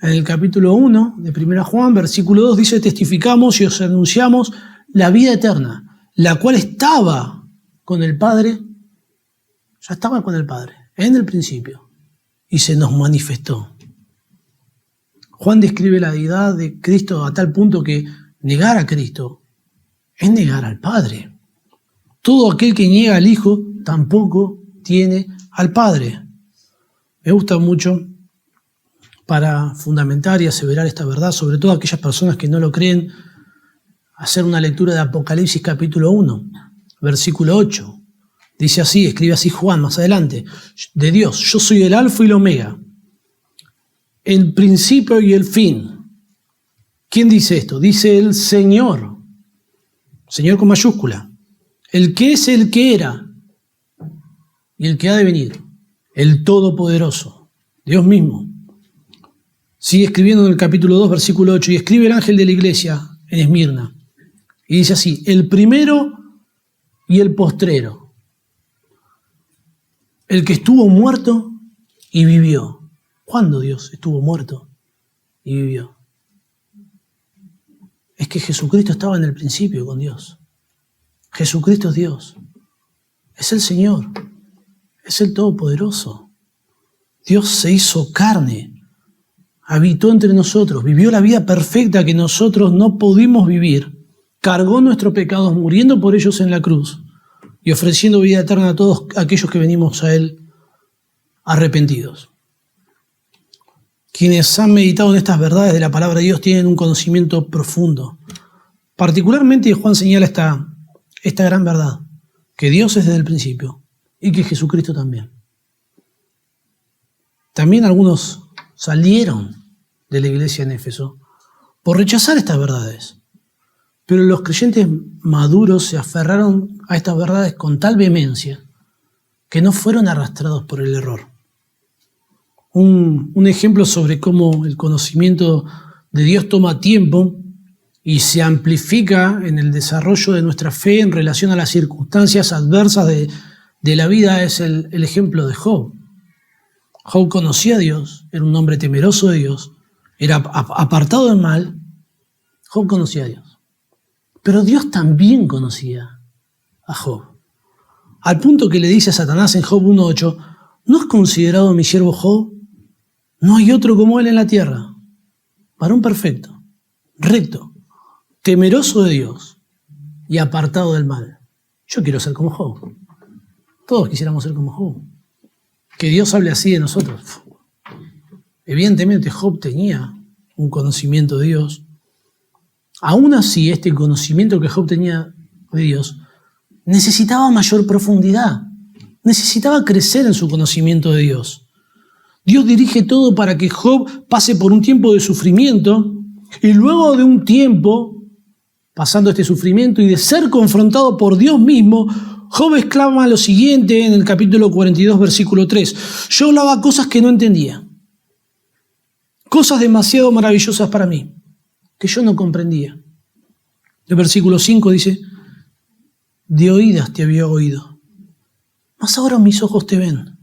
En el capítulo 1 de 1 Juan, versículo 2, dice, testificamos y os anunciamos la vida eterna, la cual estaba con el Padre, ya estaba con el Padre, en el principio, y se nos manifestó. Juan describe la deidad de Cristo a tal punto que negar a Cristo es negar al Padre. Todo aquel que niega al Hijo tampoco tiene al Padre. Me gusta mucho para fundamentar y aseverar esta verdad, sobre todo aquellas personas que no lo creen, hacer una lectura de Apocalipsis capítulo 1, versículo 8. Dice así, escribe así Juan más adelante, de Dios, yo soy el Alfa y el Omega, el principio y el fin. ¿Quién dice esto? Dice el Señor, Señor con mayúscula, el que es el que era y el que ha de venir, el Todopoderoso, Dios mismo. Sigue escribiendo en el capítulo 2, versículo 8, y escribe el ángel de la iglesia en Esmirna. Y dice así, el primero y el postrero, el que estuvo muerto y vivió. ¿Cuándo Dios estuvo muerto y vivió? Es que Jesucristo estaba en el principio con Dios. Jesucristo es Dios. Es el Señor. Es el Todopoderoso. Dios se hizo carne. Habitó entre nosotros. Vivió la vida perfecta que nosotros no pudimos vivir. Cargó nuestros pecados muriendo por ellos en la cruz y ofreciendo vida eterna a todos aquellos que venimos a Él arrepentidos. Quienes han meditado en estas verdades de la palabra de Dios tienen un conocimiento profundo. Particularmente Juan señala esta gran verdad, que Dios es desde el principio y que Jesucristo también. También algunos salieron de la iglesia en Éfeso por rechazar estas verdades. Pero los creyentes maduros se aferraron a estas verdades con tal vehemencia que no fueron arrastrados por el error. Un ejemplo sobre cómo el conocimiento de Dios toma tiempo y se amplifica en el desarrollo de nuestra fe en relación a las circunstancias adversas de la vida es el ejemplo de Job. Job conocía a Dios, era un hombre temeroso de Dios, era apartado del mal. Job conocía a Dios. Pero Dios también conocía a Job. Al punto que le dice a Satanás en Job 1:8, ¿no has considerado a mi siervo Job? No hay otro como él en la tierra. Varón perfecto, recto, temeroso de Dios y apartado del mal. Yo quiero ser como Job. Todos quisiéramos ser como Job. Que Dios hable así de nosotros. Evidentemente Job tenía un conocimiento de Dios. Aún así, este conocimiento que Job tenía de Dios necesitaba mayor profundidad. Necesitaba crecer en su conocimiento de Dios. Dios dirige todo para que Job pase por un tiempo de sufrimiento y luego de un tiempo, pasando este sufrimiento y de ser confrontado por Dios mismo, Job exclama lo siguiente en el capítulo 42, versículo 3. Yo hablaba cosas que no entendía, cosas demasiado maravillosas para mí, que yo no comprendía. El versículo 5 dice, de oídas te había oído, mas ahora mis ojos te ven.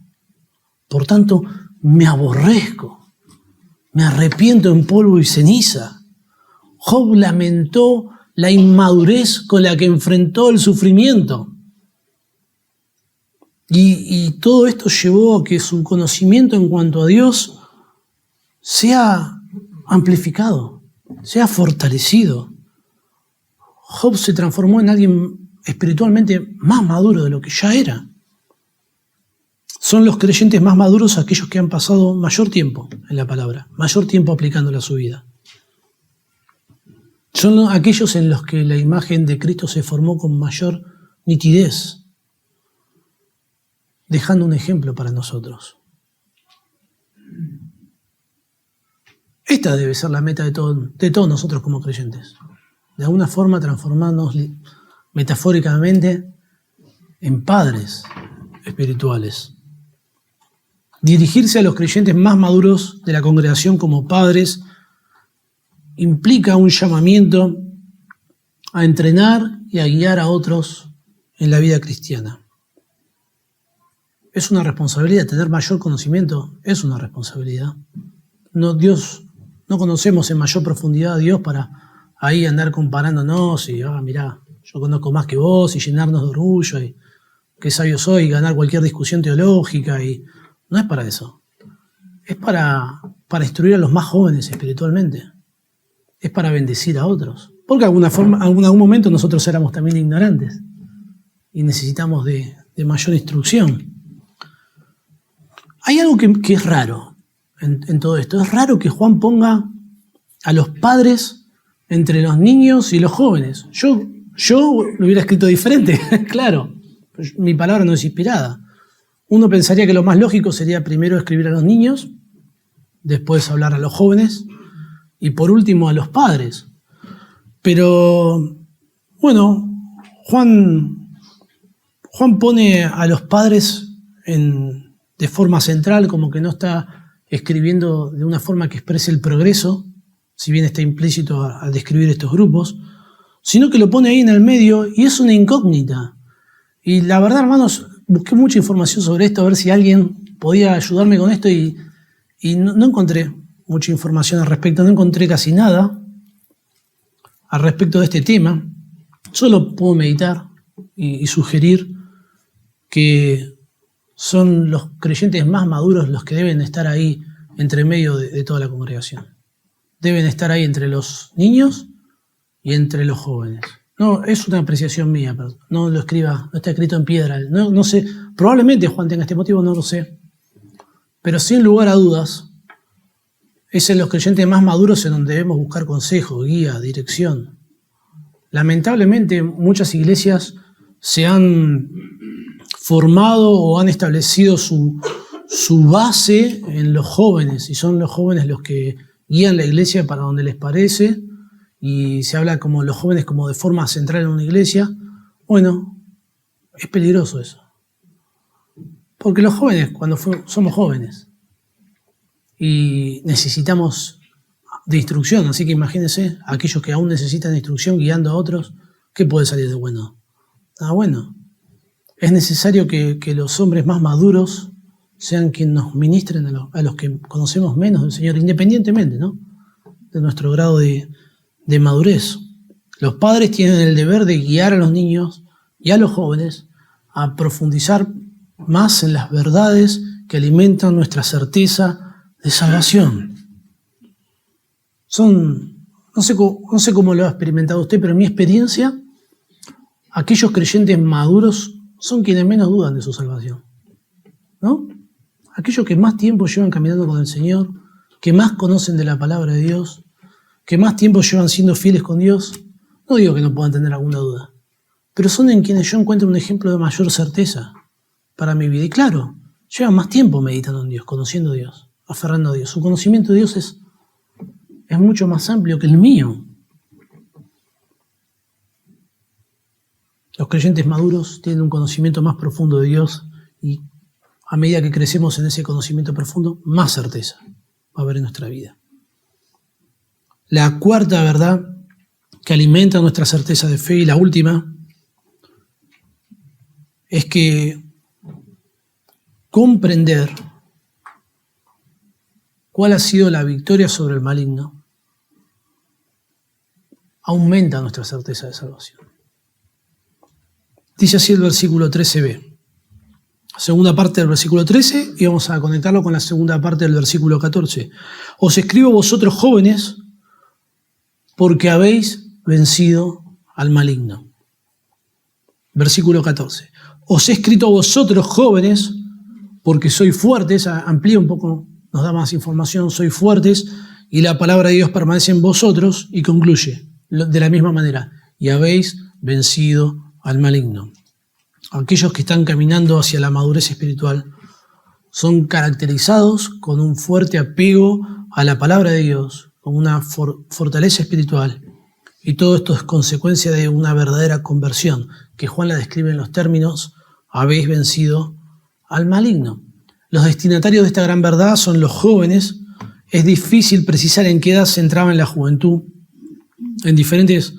Por tanto, me aborrezco, me arrepiento en polvo y ceniza. Job lamentó la inmadurez con la que enfrentó el sufrimiento. Y todo esto llevó a que su conocimiento en cuanto a Dios sea amplificado, sea fortalecido. Job se transformó en alguien espiritualmente más maduro de lo que ya era. Son los creyentes más maduros aquellos que han pasado mayor tiempo en la palabra, mayor tiempo aplicándola a su vida. Son aquellos en los que la imagen de Cristo se formó con mayor nitidez, dejando un ejemplo para nosotros. Esta debe ser la meta de todos nosotros como creyentes. De alguna forma transformarnos metafóricamente en padres espirituales. Dirigirse a los creyentes más maduros de la congregación como padres implica un llamamiento a entrenar y a guiar a otros en la vida cristiana. Es una responsabilidad, tener mayor conocimiento es una responsabilidad. No conocemos en mayor profundidad a Dios para ahí andar comparándonos y, mirá, yo conozco más que vos y llenarnos de orgullo y qué sabio soy y ganar cualquier discusión teológica y no es para eso. Es para instruir a los más jóvenes espiritualmente. Es para bendecir a otros. Porque en algún momento nosotros éramos también ignorantes y necesitamos de mayor instrucción. Hay algo que es raro en todo esto. Es raro que Juan ponga a los padres entre los niños y los jóvenes. Yo lo hubiera escrito diferente, claro. Mi palabra no es inspirada. Uno pensaría que lo más lógico sería primero escribir a los niños, después hablar a los jóvenes y por último a los padres. Pero, bueno, Juan pone a los padres de forma central, como que no está escribiendo de una forma que exprese el progreso, si bien está implícito al describir estos grupos, sino que lo pone ahí en el medio y es una incógnita. Y la verdad, hermanos, busqué mucha información sobre esto, a ver si alguien podía ayudarme con esto y no encontré mucha información al respecto, no encontré casi nada al respecto de este tema. Solo puedo meditar y sugerir que son los creyentes más maduros los que deben estar ahí entre medio de toda la congregación. Deben estar ahí entre los niños y entre los jóvenes. No, es una apreciación mía, pero no lo escriba, no está escrito en piedra. No sé, probablemente Juan tenga este motivo, no lo sé. Pero sin lugar a dudas, es en los creyentes más maduros en donde debemos buscar consejo, guía, dirección. Lamentablemente, muchas iglesias se han formado o han establecido su base en los jóvenes, y son los jóvenes los que guían la iglesia para donde les parece, y se habla como los jóvenes como de forma central en una iglesia. Bueno, es peligroso eso. Porque los jóvenes, cuando somos jóvenes, y necesitamos de instrucción, así que imagínense, aquellos que aún necesitan instrucción guiando a otros, ¿qué puede salir de bueno? Nada bueno. Es necesario que los hombres más maduros sean quienes nos ministren a los que conocemos menos del Señor, independientemente, ¿no?, de nuestro grado de madurez. Los padres tienen el deber de guiar a los niños y a los jóvenes a profundizar más en las verdades que alimentan nuestra certeza de salvación. No sé cómo lo ha experimentado usted, pero en mi experiencia, aquellos creyentes maduros son quienes menos dudan de su salvación, ¿no? Aquellos que más tiempo llevan caminando con el Señor, que más conocen de la palabra de Dios, que más tiempo llevan siendo fieles con Dios. No digo que no puedan tener alguna duda, pero son en quienes yo encuentro un ejemplo de mayor certeza para mi vida. Y claro, llevan más tiempo meditando en Dios, conociendo a Dios, aferrando a Dios. Su conocimiento de Dios es mucho más amplio que el mío. Los creyentes maduros tienen un conocimiento más profundo de Dios y a medida que crecemos en ese conocimiento profundo, más certeza va a haber en nuestra vida. La cuarta verdad que alimenta nuestra certeza de fe y la última es que comprender cuál ha sido la victoria sobre el maligno aumenta nuestra certeza de salvación. Dice así el versículo 13b. Segunda parte del versículo 13 y vamos a conectarlo con la segunda parte del versículo 14. Os escribo vosotros jóvenes porque habéis vencido al maligno. Versículo 14. Os he escrito a vosotros jóvenes porque sois fuertes, amplía un poco, nos da más información, sois fuertes y la palabra de Dios permanece en vosotros y concluye de la misma manera, y habéis vencido al maligno. Aquellos que están caminando hacia la madurez espiritual son caracterizados con un fuerte apego a la palabra de Dios, con una fortaleza espiritual. Y todo esto es consecuencia de una verdadera conversión, que Juan la describe en los términos, habéis vencido al maligno. Los destinatarios de esta gran verdad son los jóvenes. Es difícil precisar en qué edad se entraba en la juventud. En diferentes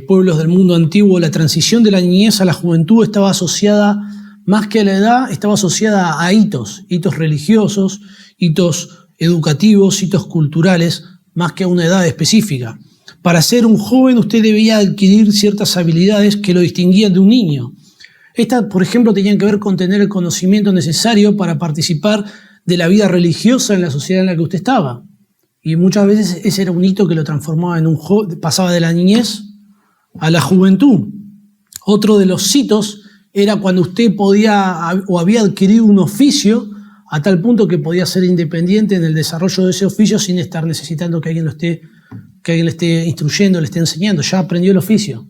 pueblos del mundo antiguo, la transición de la niñez a la juventud estaba asociada, más que a la edad, estaba asociada a hitos religiosos, hitos educativos, hitos culturales, más que a una edad específica. Para ser un joven usted debía adquirir ciertas habilidades que lo distinguían de un niño. Estas, por ejemplo, tenían que ver con tener el conocimiento necesario para participar de la vida religiosa en la sociedad en la que usted estaba. Y muchas veces ese era un hito que lo transformaba en un joven, pasaba de la niñez a la juventud. Otro de los hitos era cuando usted podía o había adquirido un oficio a tal punto que podía ser independiente en el desarrollo de ese oficio sin estar necesitando que alguien le esté instruyendo, le esté enseñando. Ya aprendió el oficio.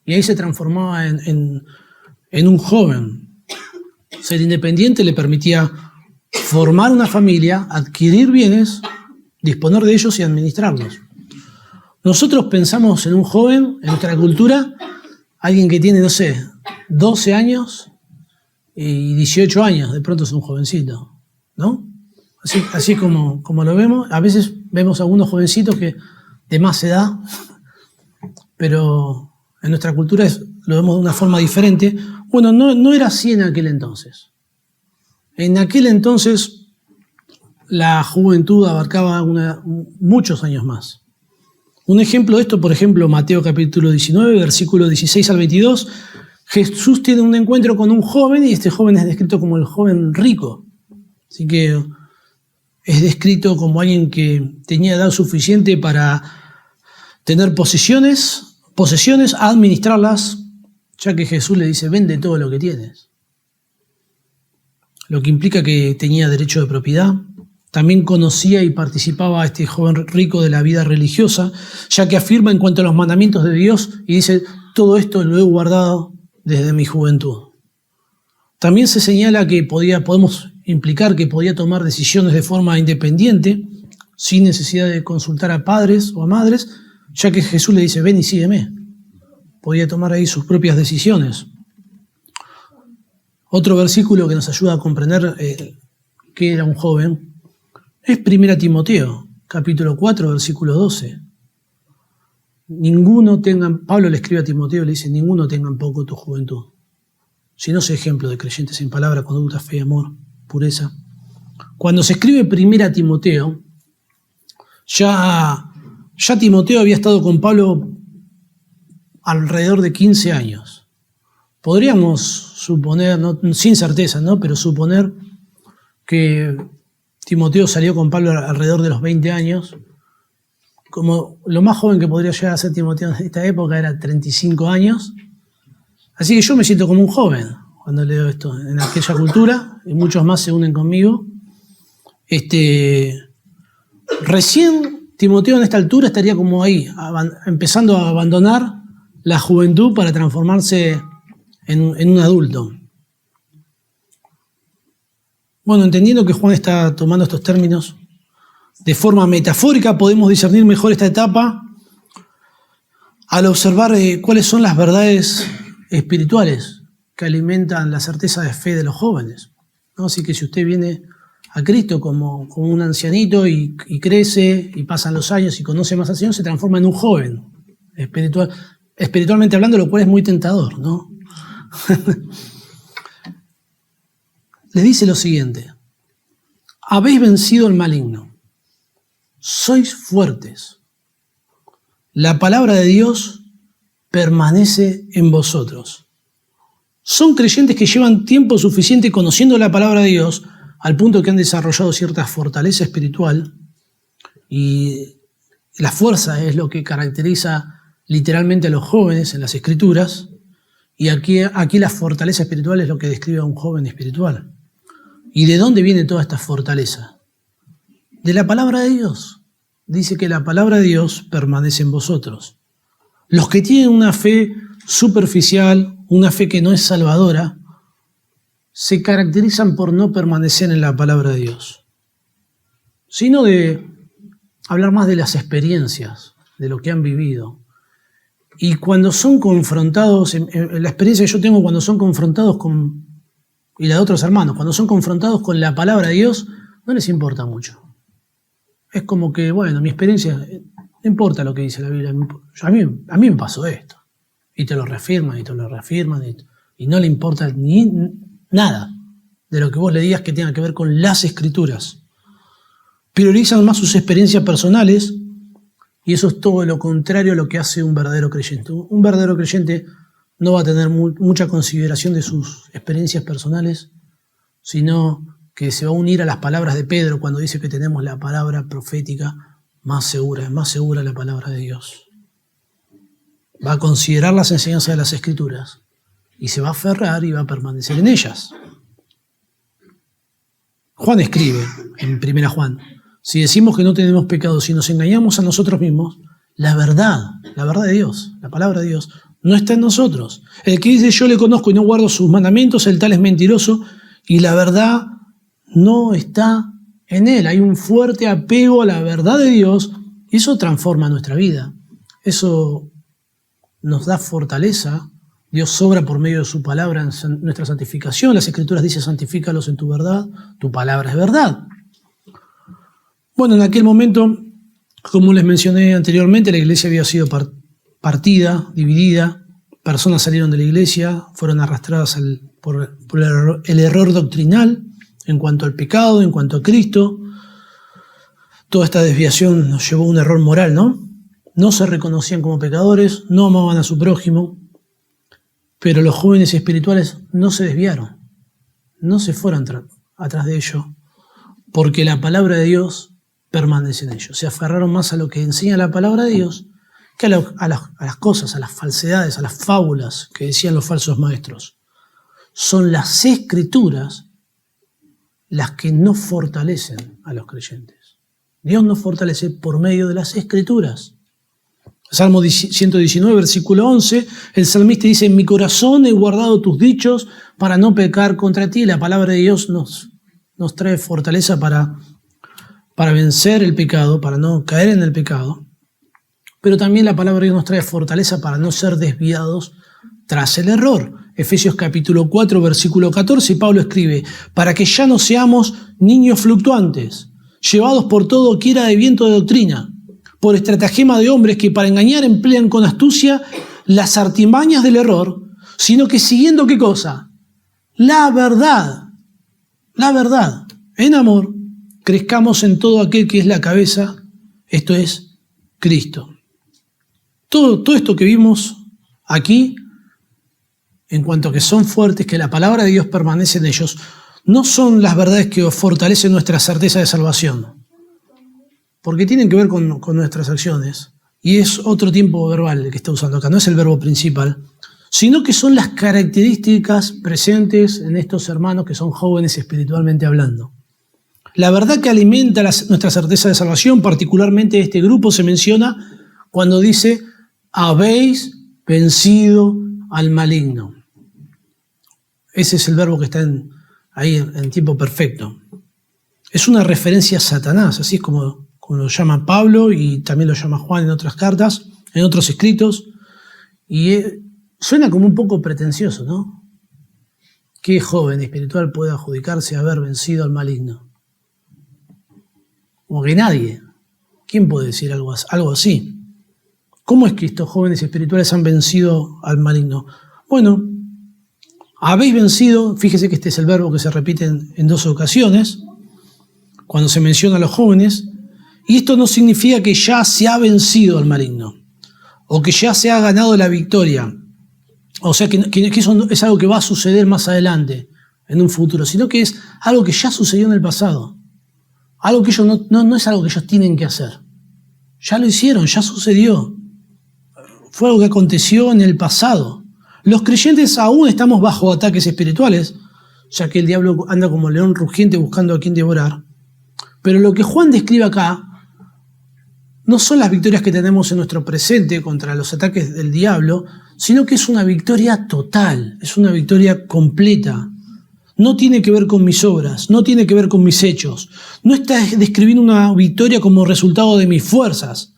Y ahí se transformaba en un joven. Ser independiente le permitía formar una familia, adquirir bienes, disponer de ellos y administrarlos. Nosotros pensamos en un joven, en nuestra cultura, alguien que tiene, 12 años y 18 años, de pronto es un jovencito, ¿no? Así como lo vemos. A veces vemos algunos jovencitos que de más edad, pero en nuestra cultura lo vemos de una forma diferente. Bueno, no era así en aquel entonces. En aquel entonces la juventud abarcaba muchos años más. Un ejemplo de esto, por ejemplo, Mateo capítulo 19, versículo 16 al 22, Jesús tiene un encuentro con un joven y este joven es descrito como el joven rico. Así que es descrito como alguien que tenía edad suficiente para tener posesiones, administrarlas, ya que Jesús le dice, vende todo lo que tienes. Lo que implica que tenía derecho de propiedad. También conocía y participaba a este joven rico de la vida religiosa, ya que afirma en cuanto a los mandamientos de Dios y dice, todo esto lo he guardado desde mi juventud. También se señala que podemos implicar que podía tomar decisiones de forma independiente, sin necesidad de consultar a padres o a madres, ya que Jesús le dice, ven y sígueme. Podía tomar ahí sus propias decisiones. Otro versículo que nos ayuda a comprender que era un joven es 1 Timoteo, capítulo 4, versículo 12. Pablo le escribe a Timoteo, le dice, ninguno tenga en poco tu juventud, sino sé ejemplo de creyentes en palabra, conducta, fe, amor, pureza. Cuando se escribe 1 Timoteo, ya Timoteo había estado con Pablo alrededor de 15 años. Podríamos suponer, sin certeza, pero suponer que Timoteo salió con Pablo alrededor de los 20 años. Como lo más joven que podría llegar a ser Timoteo en esta época era 35 años. Así que yo me siento como un joven cuando leo esto en aquella cultura, y muchos más se unen conmigo. Recién Timoteo en esta altura estaría como ahí, empezando a abandonar la juventud para transformarse en un adulto. Bueno, entendiendo que Juan está tomando estos términos de forma metafórica, podemos discernir mejor esta etapa al observar cuáles son las verdades espirituales que alimentan la certeza de fe de los jóvenes, ¿no? Así que si usted viene a Cristo como un ancianito y crece y pasan los años y conoce más al Señor, se transforma en un joven espiritualmente hablando, lo cual es muy tentador, ¿no? Les dice lo siguiente: habéis vencido el maligno, sois fuertes, la palabra de Dios permanece en vosotros. Son creyentes que llevan tiempo suficiente conociendo la palabra de Dios al punto que han desarrollado cierta fortaleza espiritual, y la fuerza es lo que caracteriza literalmente a los jóvenes en las Escrituras, y aquí la fortaleza espiritual es lo que describe a un joven espiritual. ¿Y de dónde viene toda esta fortaleza? De la palabra de Dios. Dice que la palabra de Dios permanece en vosotros. Los que tienen una fe superficial, una fe que no es salvadora, se caracterizan por no permanecer en la palabra de Dios, sino de hablar más de las experiencias, de lo que han vivido. Y cuando son confrontados, en la experiencia que yo tengo cuando son confrontados y la de otros hermanos, cuando son confrontados con la palabra de Dios, no les importa mucho. Es como que, bueno, mi experiencia, no importa lo que dice la Biblia, a mí me pasó esto. Y te lo reafirman, y no le importa ni nada de lo que vos le digas que tenga que ver con las Escrituras. Priorizan más sus experiencias personales, y eso es todo lo contrario a lo que hace un verdadero creyente. Un verdadero creyente no va a tener mucha consideración de sus experiencias personales, sino que se va a unir a las palabras de Pedro cuando dice que tenemos la palabra profética más segura. Es más segura la palabra de Dios. Va a considerar las enseñanzas de las Escrituras y se va a aferrar y va a permanecer en ellas. Juan escribe en 1 Juan: si decimos que no tenemos pecado, si nos engañamos a nosotros mismos, la verdad de Dios, la palabra de Dios, no está en nosotros. El que dice yo le conozco y no guardo sus mandamientos, el tal es mentiroso y la verdad no está en él. Hay un fuerte apego a la verdad de Dios y eso transforma nuestra vida. Eso nos da fortaleza. Dios obra por medio de su palabra en nuestra santificación. Las Escrituras dicen: santifícalos en tu verdad, tu palabra es verdad. Bueno, en aquel momento, como les mencioné anteriormente, la iglesia había sido partida, dividida. Personas salieron de la iglesia, fueron arrastradas por el error doctrinal en cuanto al pecado, en cuanto a Cristo. Toda esta desviación nos llevó a un error moral, ¿no? No se reconocían como pecadores, no amaban a su prójimo, pero los jóvenes espirituales no se desviaron, no se fueron atrás de ello, porque la palabra de Dios permanece en ellos. Se aferraron más a lo que enseña la palabra de Dios que a las cosas, a las falsedades, a las fábulas que decían los falsos maestros. Son las Escrituras las que no fortalecen a los creyentes. Dios nos fortalece por medio de las Escrituras. Salmo 119, versículo 11, el salmista dice: en mi corazón he guardado tus dichos para no pecar contra ti. La palabra de Dios nos trae fortaleza para vencer el pecado, para no caer en el pecado. Pero también la palabra de Dios nos trae fortaleza para no ser desviados tras el error. Efesios capítulo 4, versículo 14, Pablo escribe: para que ya no seamos niños fluctuantes, llevados por todo quiera de viento de doctrina, por estratagema de hombres que para engañar emplean con astucia las artimañas del error, sino que siguiendo ¿qué cosa? La verdad, en amor, crezcamos en todo aquel que es la cabeza, esto es Cristo. Todo esto que vimos aquí, en cuanto a que son fuertes, que la palabra de Dios permanece en ellos, no son las verdades que fortalecen nuestra certeza de salvación, porque tienen que ver con nuestras acciones, y es otro tiempo verbal el que está usando acá, no es el verbo principal, sino que son las características presentes en estos hermanos que son jóvenes espiritualmente hablando. La verdad que alimenta nuestra certeza de salvación, particularmente este grupo, se menciona cuando dice, habéis vencido al maligno. Ese es el verbo que está ahí en tiempo perfecto. Es una referencia a Satanás, así es como lo llama Pablo y también lo llama Juan en otras cartas, en otros escritos. Y suena como un poco pretencioso, ¿no? ¿Qué joven espiritual puede adjudicarse a haber vencido al maligno? Como que nadie. ¿Quién puede decir algo así? ¿Cómo es que estos jóvenes espirituales han vencido al maligno? Bueno, habéis vencido, fíjese que este es el verbo que se repite en 2 ocasiones, cuando se menciona a los jóvenes, y esto no significa que ya se ha vencido al maligno, o que ya se ha ganado la victoria, o sea que eso es algo que va a suceder más adelante, en un futuro, sino que es algo que ya sucedió en el pasado, algo que ellos no es algo que ellos tienen que hacer, ya lo hicieron, ya sucedió. Fue algo que aconteció en el pasado. Los creyentes aún estamos bajo ataques espirituales, ya que el diablo anda como león rugiente buscando a quien devorar. Pero lo que Juan describe acá no son las victorias que tenemos en nuestro presente contra los ataques del diablo, sino que es una victoria total, es una victoria completa. No tiene que ver con mis obras, no tiene que ver con mis hechos. No está describiendo una victoria como resultado de mis fuerzas.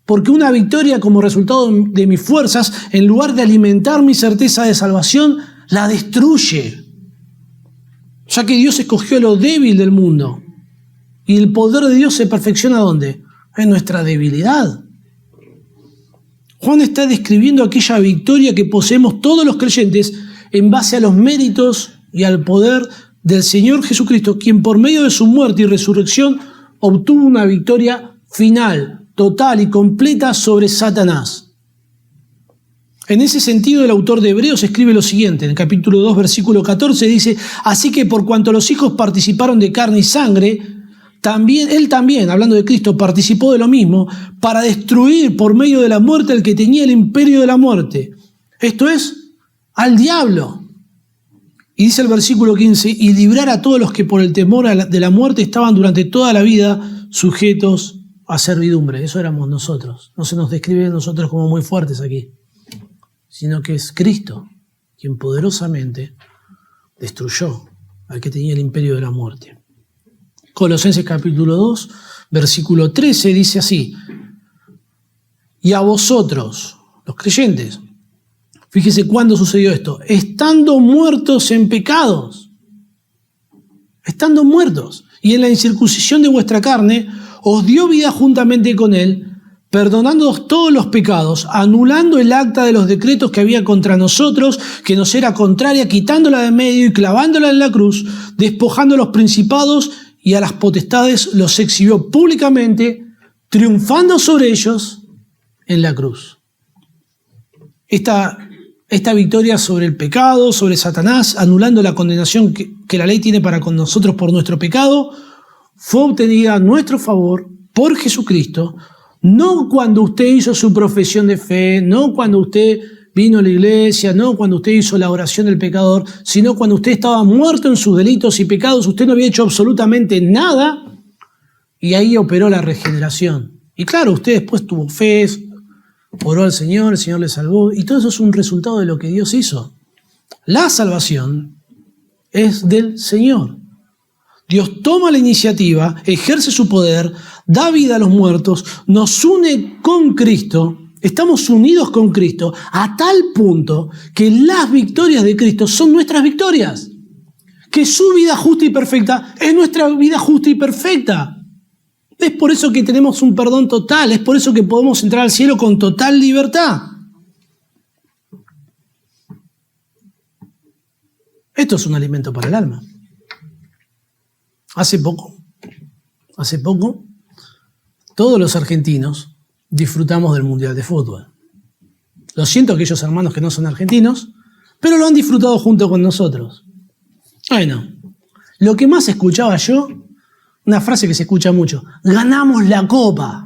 Porque una victoria como resultado de mis fuerzas, en lugar de alimentar mi certeza de salvación, la destruye. Ya que Dios escogió lo débil del mundo. Y el poder de Dios se perfecciona ¿dónde? En nuestra debilidad. Juan está describiendo aquella victoria que poseemos todos los creyentes en base a los méritos y al poder del Señor Jesucristo, quien por medio de su muerte y resurrección obtuvo una victoria final, total y completa sobre Satanás. En ese sentido, el autor de Hebreos escribe lo siguiente, en el capítulo 2, versículo 14, dice, así que por cuanto los hijos participaron de carne y sangre, él también, hablando de Cristo, participó de lo mismo para destruir por medio de la muerte al que tenía el imperio de la muerte. Esto es, al diablo. Y dice el versículo 15, y librar a todos los que por el temor de la muerte estaban durante toda la vida sujetos a servidumbre. Eso éramos nosotros. No se nos describe a nosotros como muy fuertes aquí, sino que es Cristo quien poderosamente destruyó al que tenía el imperio de la muerte. Colosenses capítulo 2, versículo 13 dice así, y a vosotros, los creyentes, fíjese cuándo sucedió esto, estando muertos en pecados, estando muertos, y en la incircuncisión de vuestra carne, os dio vida juntamente con él, perdonándoos todos los pecados, anulando el acta de los decretos que había contra nosotros, que nos era contraria, quitándola de medio y clavándola en la cruz, despojando a los principados y a las potestades, los exhibió públicamente, triunfando sobre ellos en la cruz. Esta victoria sobre el pecado, sobre Satanás, anulando la condenación que la ley tiene para con nosotros por nuestro pecado, fue obtenida a nuestro favor por Jesucristo, no cuando usted hizo su profesión de fe, no cuando usted vino a la iglesia, no cuando usted hizo la oración del pecador, sino cuando usted estaba muerto en sus delitos y pecados, usted no había hecho absolutamente nada y ahí operó la regeneración. Y claro, usted después tuvo fe, oró al Señor, el Señor le salvó y todo eso es un resultado de lo que Dios hizo. La salvación es del Señor. Dios toma la iniciativa, ejerce su poder, da vida a los muertos, nos une con Cristo, estamos unidos con Cristo a tal punto que las victorias de Cristo son nuestras victorias. Que su vida justa y perfecta es nuestra vida justa y perfecta. Es por eso que tenemos un perdón total, es por eso que podemos entrar al cielo con total libertad. Esto es un alimento para el alma. Hace poco, todos los argentinos disfrutamos del Mundial de Fútbol. Lo siento a aquellos hermanos que no son argentinos, pero lo han disfrutado junto con nosotros. Bueno, Lo que más escuchaba yo, una frase que se escucha mucho: ganamos la copa,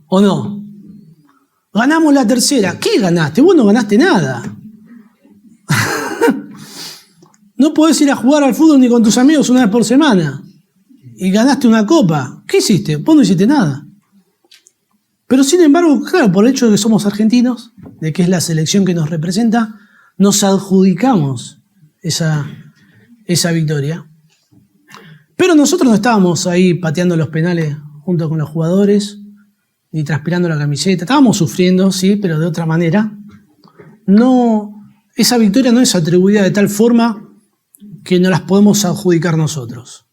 ¿o no? Ganamos la tercera. ¿Qué ganaste? Vos no ganaste nada. No podés ir a jugar al fútbol ni con tus amigos una vez por semana. Y ganaste una copa. ¿Qué hiciste? Vos no hiciste nada. Pero sin embargo, claro, por el hecho de que somos argentinos, de que es la selección que nos representa, nos adjudicamos esa victoria. Pero nosotros no estábamos ahí pateando los penales junto con los jugadores, ni transpirando la camiseta. Estábamos sufriendo, sí, pero de otra manera. No, esa victoria no es atribuida de tal forma que no las podemos adjudicar nosotros.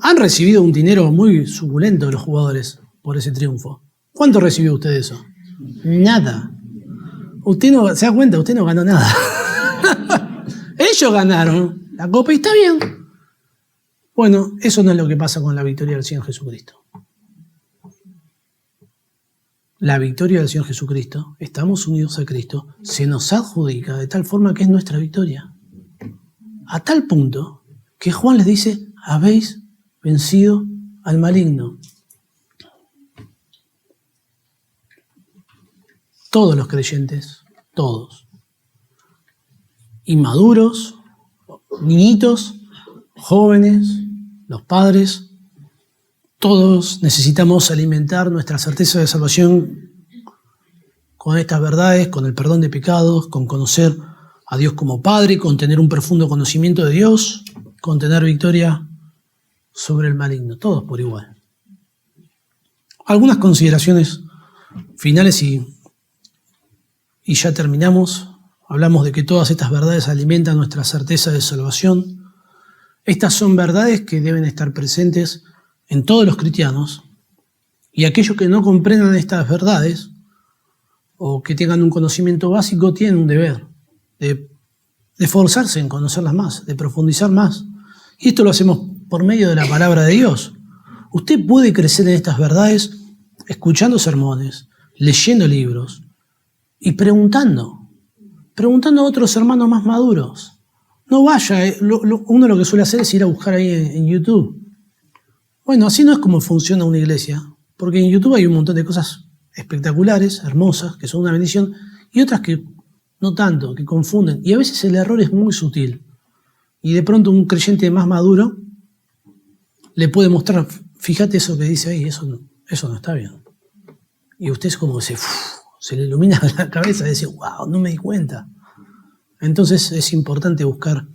Han recibido un dinero muy suculento los jugadores por ese triunfo. ¿Cuánto recibió usted de eso? Nada. Usted no, ¿se da cuenta? Usted no ganó nada. Ellos ganaron la copa y está bien. Bueno, eso no es lo que pasa con la victoria del Señor Jesucristo. La victoria del Señor Jesucristo, estamos unidos a Cristo, se nos adjudica de tal forma que es nuestra victoria. A tal punto que Juan les dice: habéis vencido al maligno. Todos los creyentes, todos, inmaduros, niñitos, jóvenes, los padres, todos necesitamos alimentar nuestra certeza de salvación con estas verdades, con el perdón de pecados, con conocer a Dios como Padre, con tener un profundo conocimiento de Dios, con tener victoria sobre el maligno, todos por igual. Algunas consideraciones finales y ya terminamos. Hablamos de que todas estas verdades alimentan nuestra certeza de salvación. Estas son verdades que deben estar presentes en todos los cristianos, y aquellos que no comprendan estas verdades o que tengan un conocimiento básico tienen un deber de esforzarse en conocerlas más, de profundizar más. Y esto lo hacemos por medio de la palabra de Dios. Usted puede crecer en estas verdades escuchando sermones, leyendo libros y preguntando a otros hermanos más maduros. No vaya, uno lo que suele hacer es ir a buscar ahí en YouTube. Bueno, así no es como funciona una iglesia, porque en YouTube hay un montón de cosas espectaculares, hermosas, que son una bendición, y otras que no tanto, que confunden. Y a veces el error es muy sutil. Y de pronto un creyente más maduro le puede mostrar: fíjate eso que dice ahí, eso no está bien. Y usted es como se le ilumina la cabeza y dice: wow, no me di cuenta. Entonces es importante buscar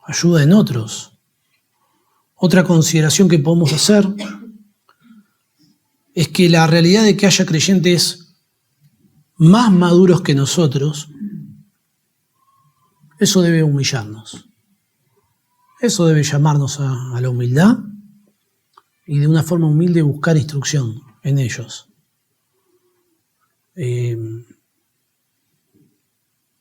ayuda en otros. Otra consideración que podemos hacer es que la realidad de que haya creyentes más maduros que nosotros, eso debe humillarnos. Eso debe llamarnos a la humildad y de una forma humilde buscar instrucción en ellos.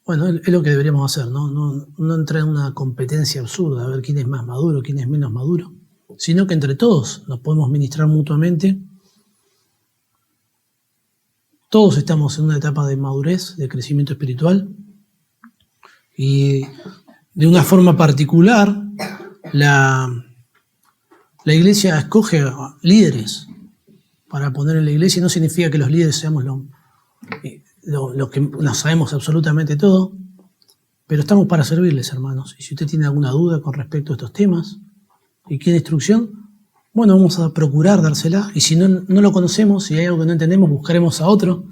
Bueno, es lo que deberíamos hacer, ¿no? No entrar en una competencia absurda, a ver quién es más maduro, quién es menos maduro, sino que entre todos nos podemos ministrar mutuamente. Todos estamos en una etapa de madurez, de crecimiento espiritual, y de una forma particular la iglesia escoge líderes para poner en la iglesia. No significa que los líderes seamos los que nos sabemos absolutamente todo, pero estamos para servirles, hermanos. Y si usted tiene alguna duda con respecto a estos temas y quiere instrucción, bueno, vamos a procurar dársela. Y si no lo conocemos, si hay algo que no entendemos, buscaremos a otro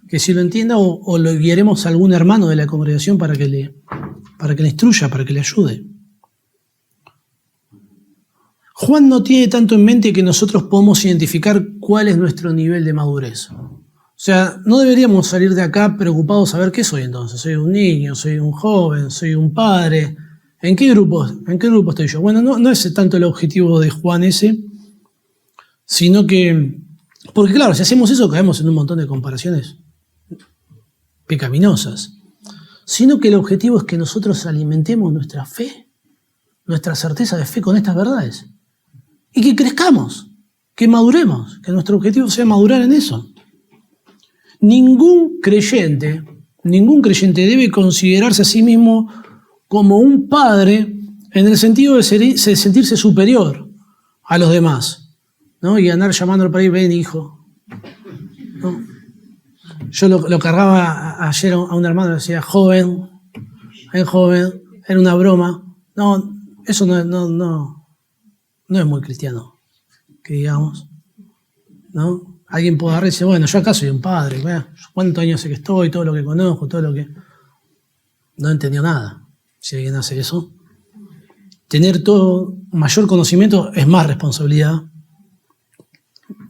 que sí lo entienda, o lo guiaremos a algún hermano de la congregación para que le instruya, para que le ayude. Juan no tiene tanto en mente que nosotros podamos identificar cuál es nuestro nivel de madurez. O sea, no deberíamos salir de acá preocupados a ver qué soy entonces. ¿Soy un niño? ¿Soy un joven? ¿Soy un padre? ¿En qué grupo estoy yo? Bueno, no es tanto el objetivo de Juan ese, sino que... Porque claro, si hacemos eso caemos en un montón de comparaciones pecaminosas. Sino que el objetivo es que nosotros alimentemos nuestra fe, nuestra certeza de fe con estas verdades. Y que crezcamos, que maduremos, que nuestro objetivo sea madurar en eso. Ningún creyente debe considerarse a sí mismo como un padre en el sentido de sentirse superior a los demás, ¿no? Y andar llamándolo para ahí, ven hijo, ¿no? Yo lo cargaba ayer a un hermano, le decía, joven, era una broma. No, eso no es muy cristiano, que digamos, ¿no? Alguien puede agarrar y decir, bueno, yo acá soy un padre, ¿cuántos años sé que estoy, todo lo que conozco, todo lo que... No entendió nada, si alguien hace eso. Tener todo mayor conocimiento es más responsabilidad.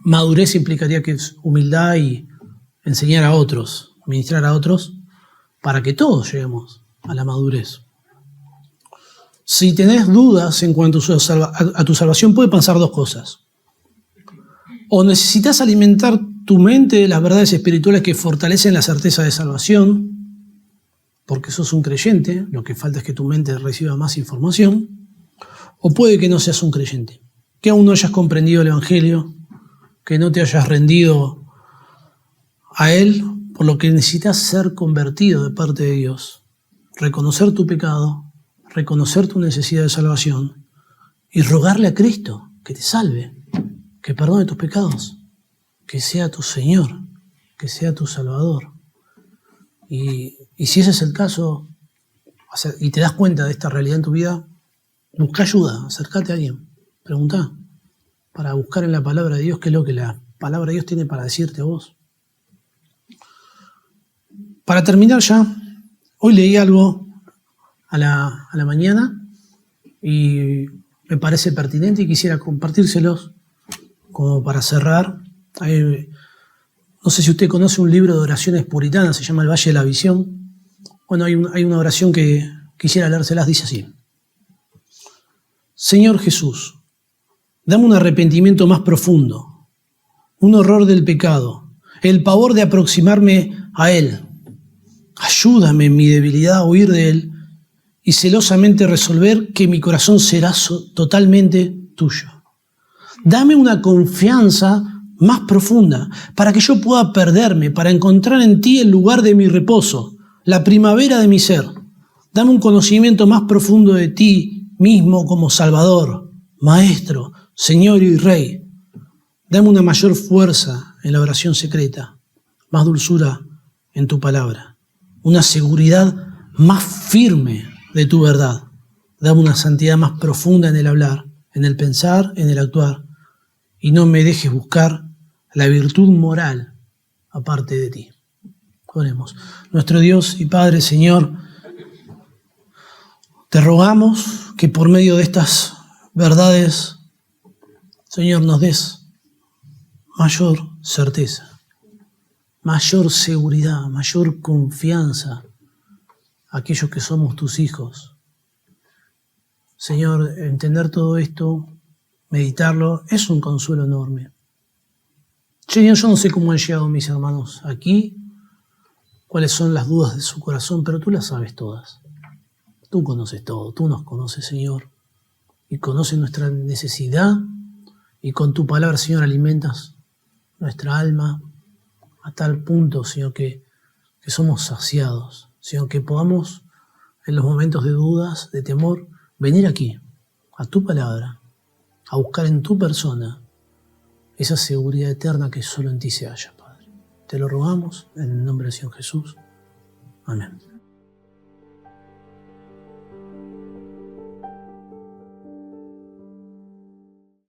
Madurez implicaría que es humildad y enseñar a otros, ministrar a otros, para que todos lleguemos a la madurez. Si tenés dudas en cuanto a tu salvación, puede pasar dos cosas. O necesitas alimentar tu mente de las verdades espirituales que fortalecen la certeza de salvación, porque sos un creyente, lo que falta es que tu mente reciba más información, o puede que no seas un creyente, que aún no hayas comprendido el Evangelio, que no te hayas rendido a Él, por lo que necesitas ser convertido de parte de Dios, reconocer tu pecado, reconocer tu necesidad de salvación y rogarle a Cristo que te salve, que perdone tus pecados, que sea tu Señor, que sea tu Salvador. Y si ese es el caso, y te das cuenta de esta realidad en tu vida, busca ayuda, acércate a alguien, preguntá, para buscar en la palabra de Dios qué es lo que la palabra de Dios tiene para decirte a vos. Para terminar ya, hoy leí algo a la mañana y me parece pertinente y quisiera compartírselos como para cerrar. No sé si usted conoce un libro de oraciones puritanas, se llama El Valle de la Visión. Bueno, hay una oración que quisiera leérselas, dice así. Señor Jesús, dame un arrepentimiento más profundo, un horror del pecado, el pavor de aproximarme a Él. Ayúdame en mi debilidad a huir de Él y celosamente resolver que mi corazón será totalmente tuyo. Dame una confianza más profunda, para que yo pueda perderme, para encontrar en ti el lugar de mi reposo, la primavera de mi ser. Dame un conocimiento más profundo de ti mismo como Salvador, Maestro, Señor y Rey. Dame una mayor fuerza en la oración secreta, más dulzura en tu palabra, una seguridad más firme de tu verdad. Dame una santidad más profunda en el hablar, en el pensar, en el actuar, y no me dejes buscar la virtud moral aparte de ti. Oremos. Nuestro Dios y Padre, Señor, te rogamos que por medio de estas verdades, Señor, nos des mayor certeza, mayor seguridad, mayor confianza a aquellos que somos tus hijos. Señor, entender todo esto, meditarlo, es un consuelo enorme. Señor, yo no sé cómo han llegado mis hermanos aquí, cuáles son las dudas de su corazón, pero tú las sabes todas. Tú conoces todo, tú nos conoces, Señor, y conoces nuestra necesidad, y con tu palabra, Señor, alimentas nuestra alma a tal punto, Señor, que somos saciados, Señor, que podamos, en los momentos de dudas, de temor, venir aquí, a tu palabra, a buscar en tu persona esa seguridad eterna que solo en ti se halla, Padre. Te lo rogamos en el nombre del Señor Jesús. Amén.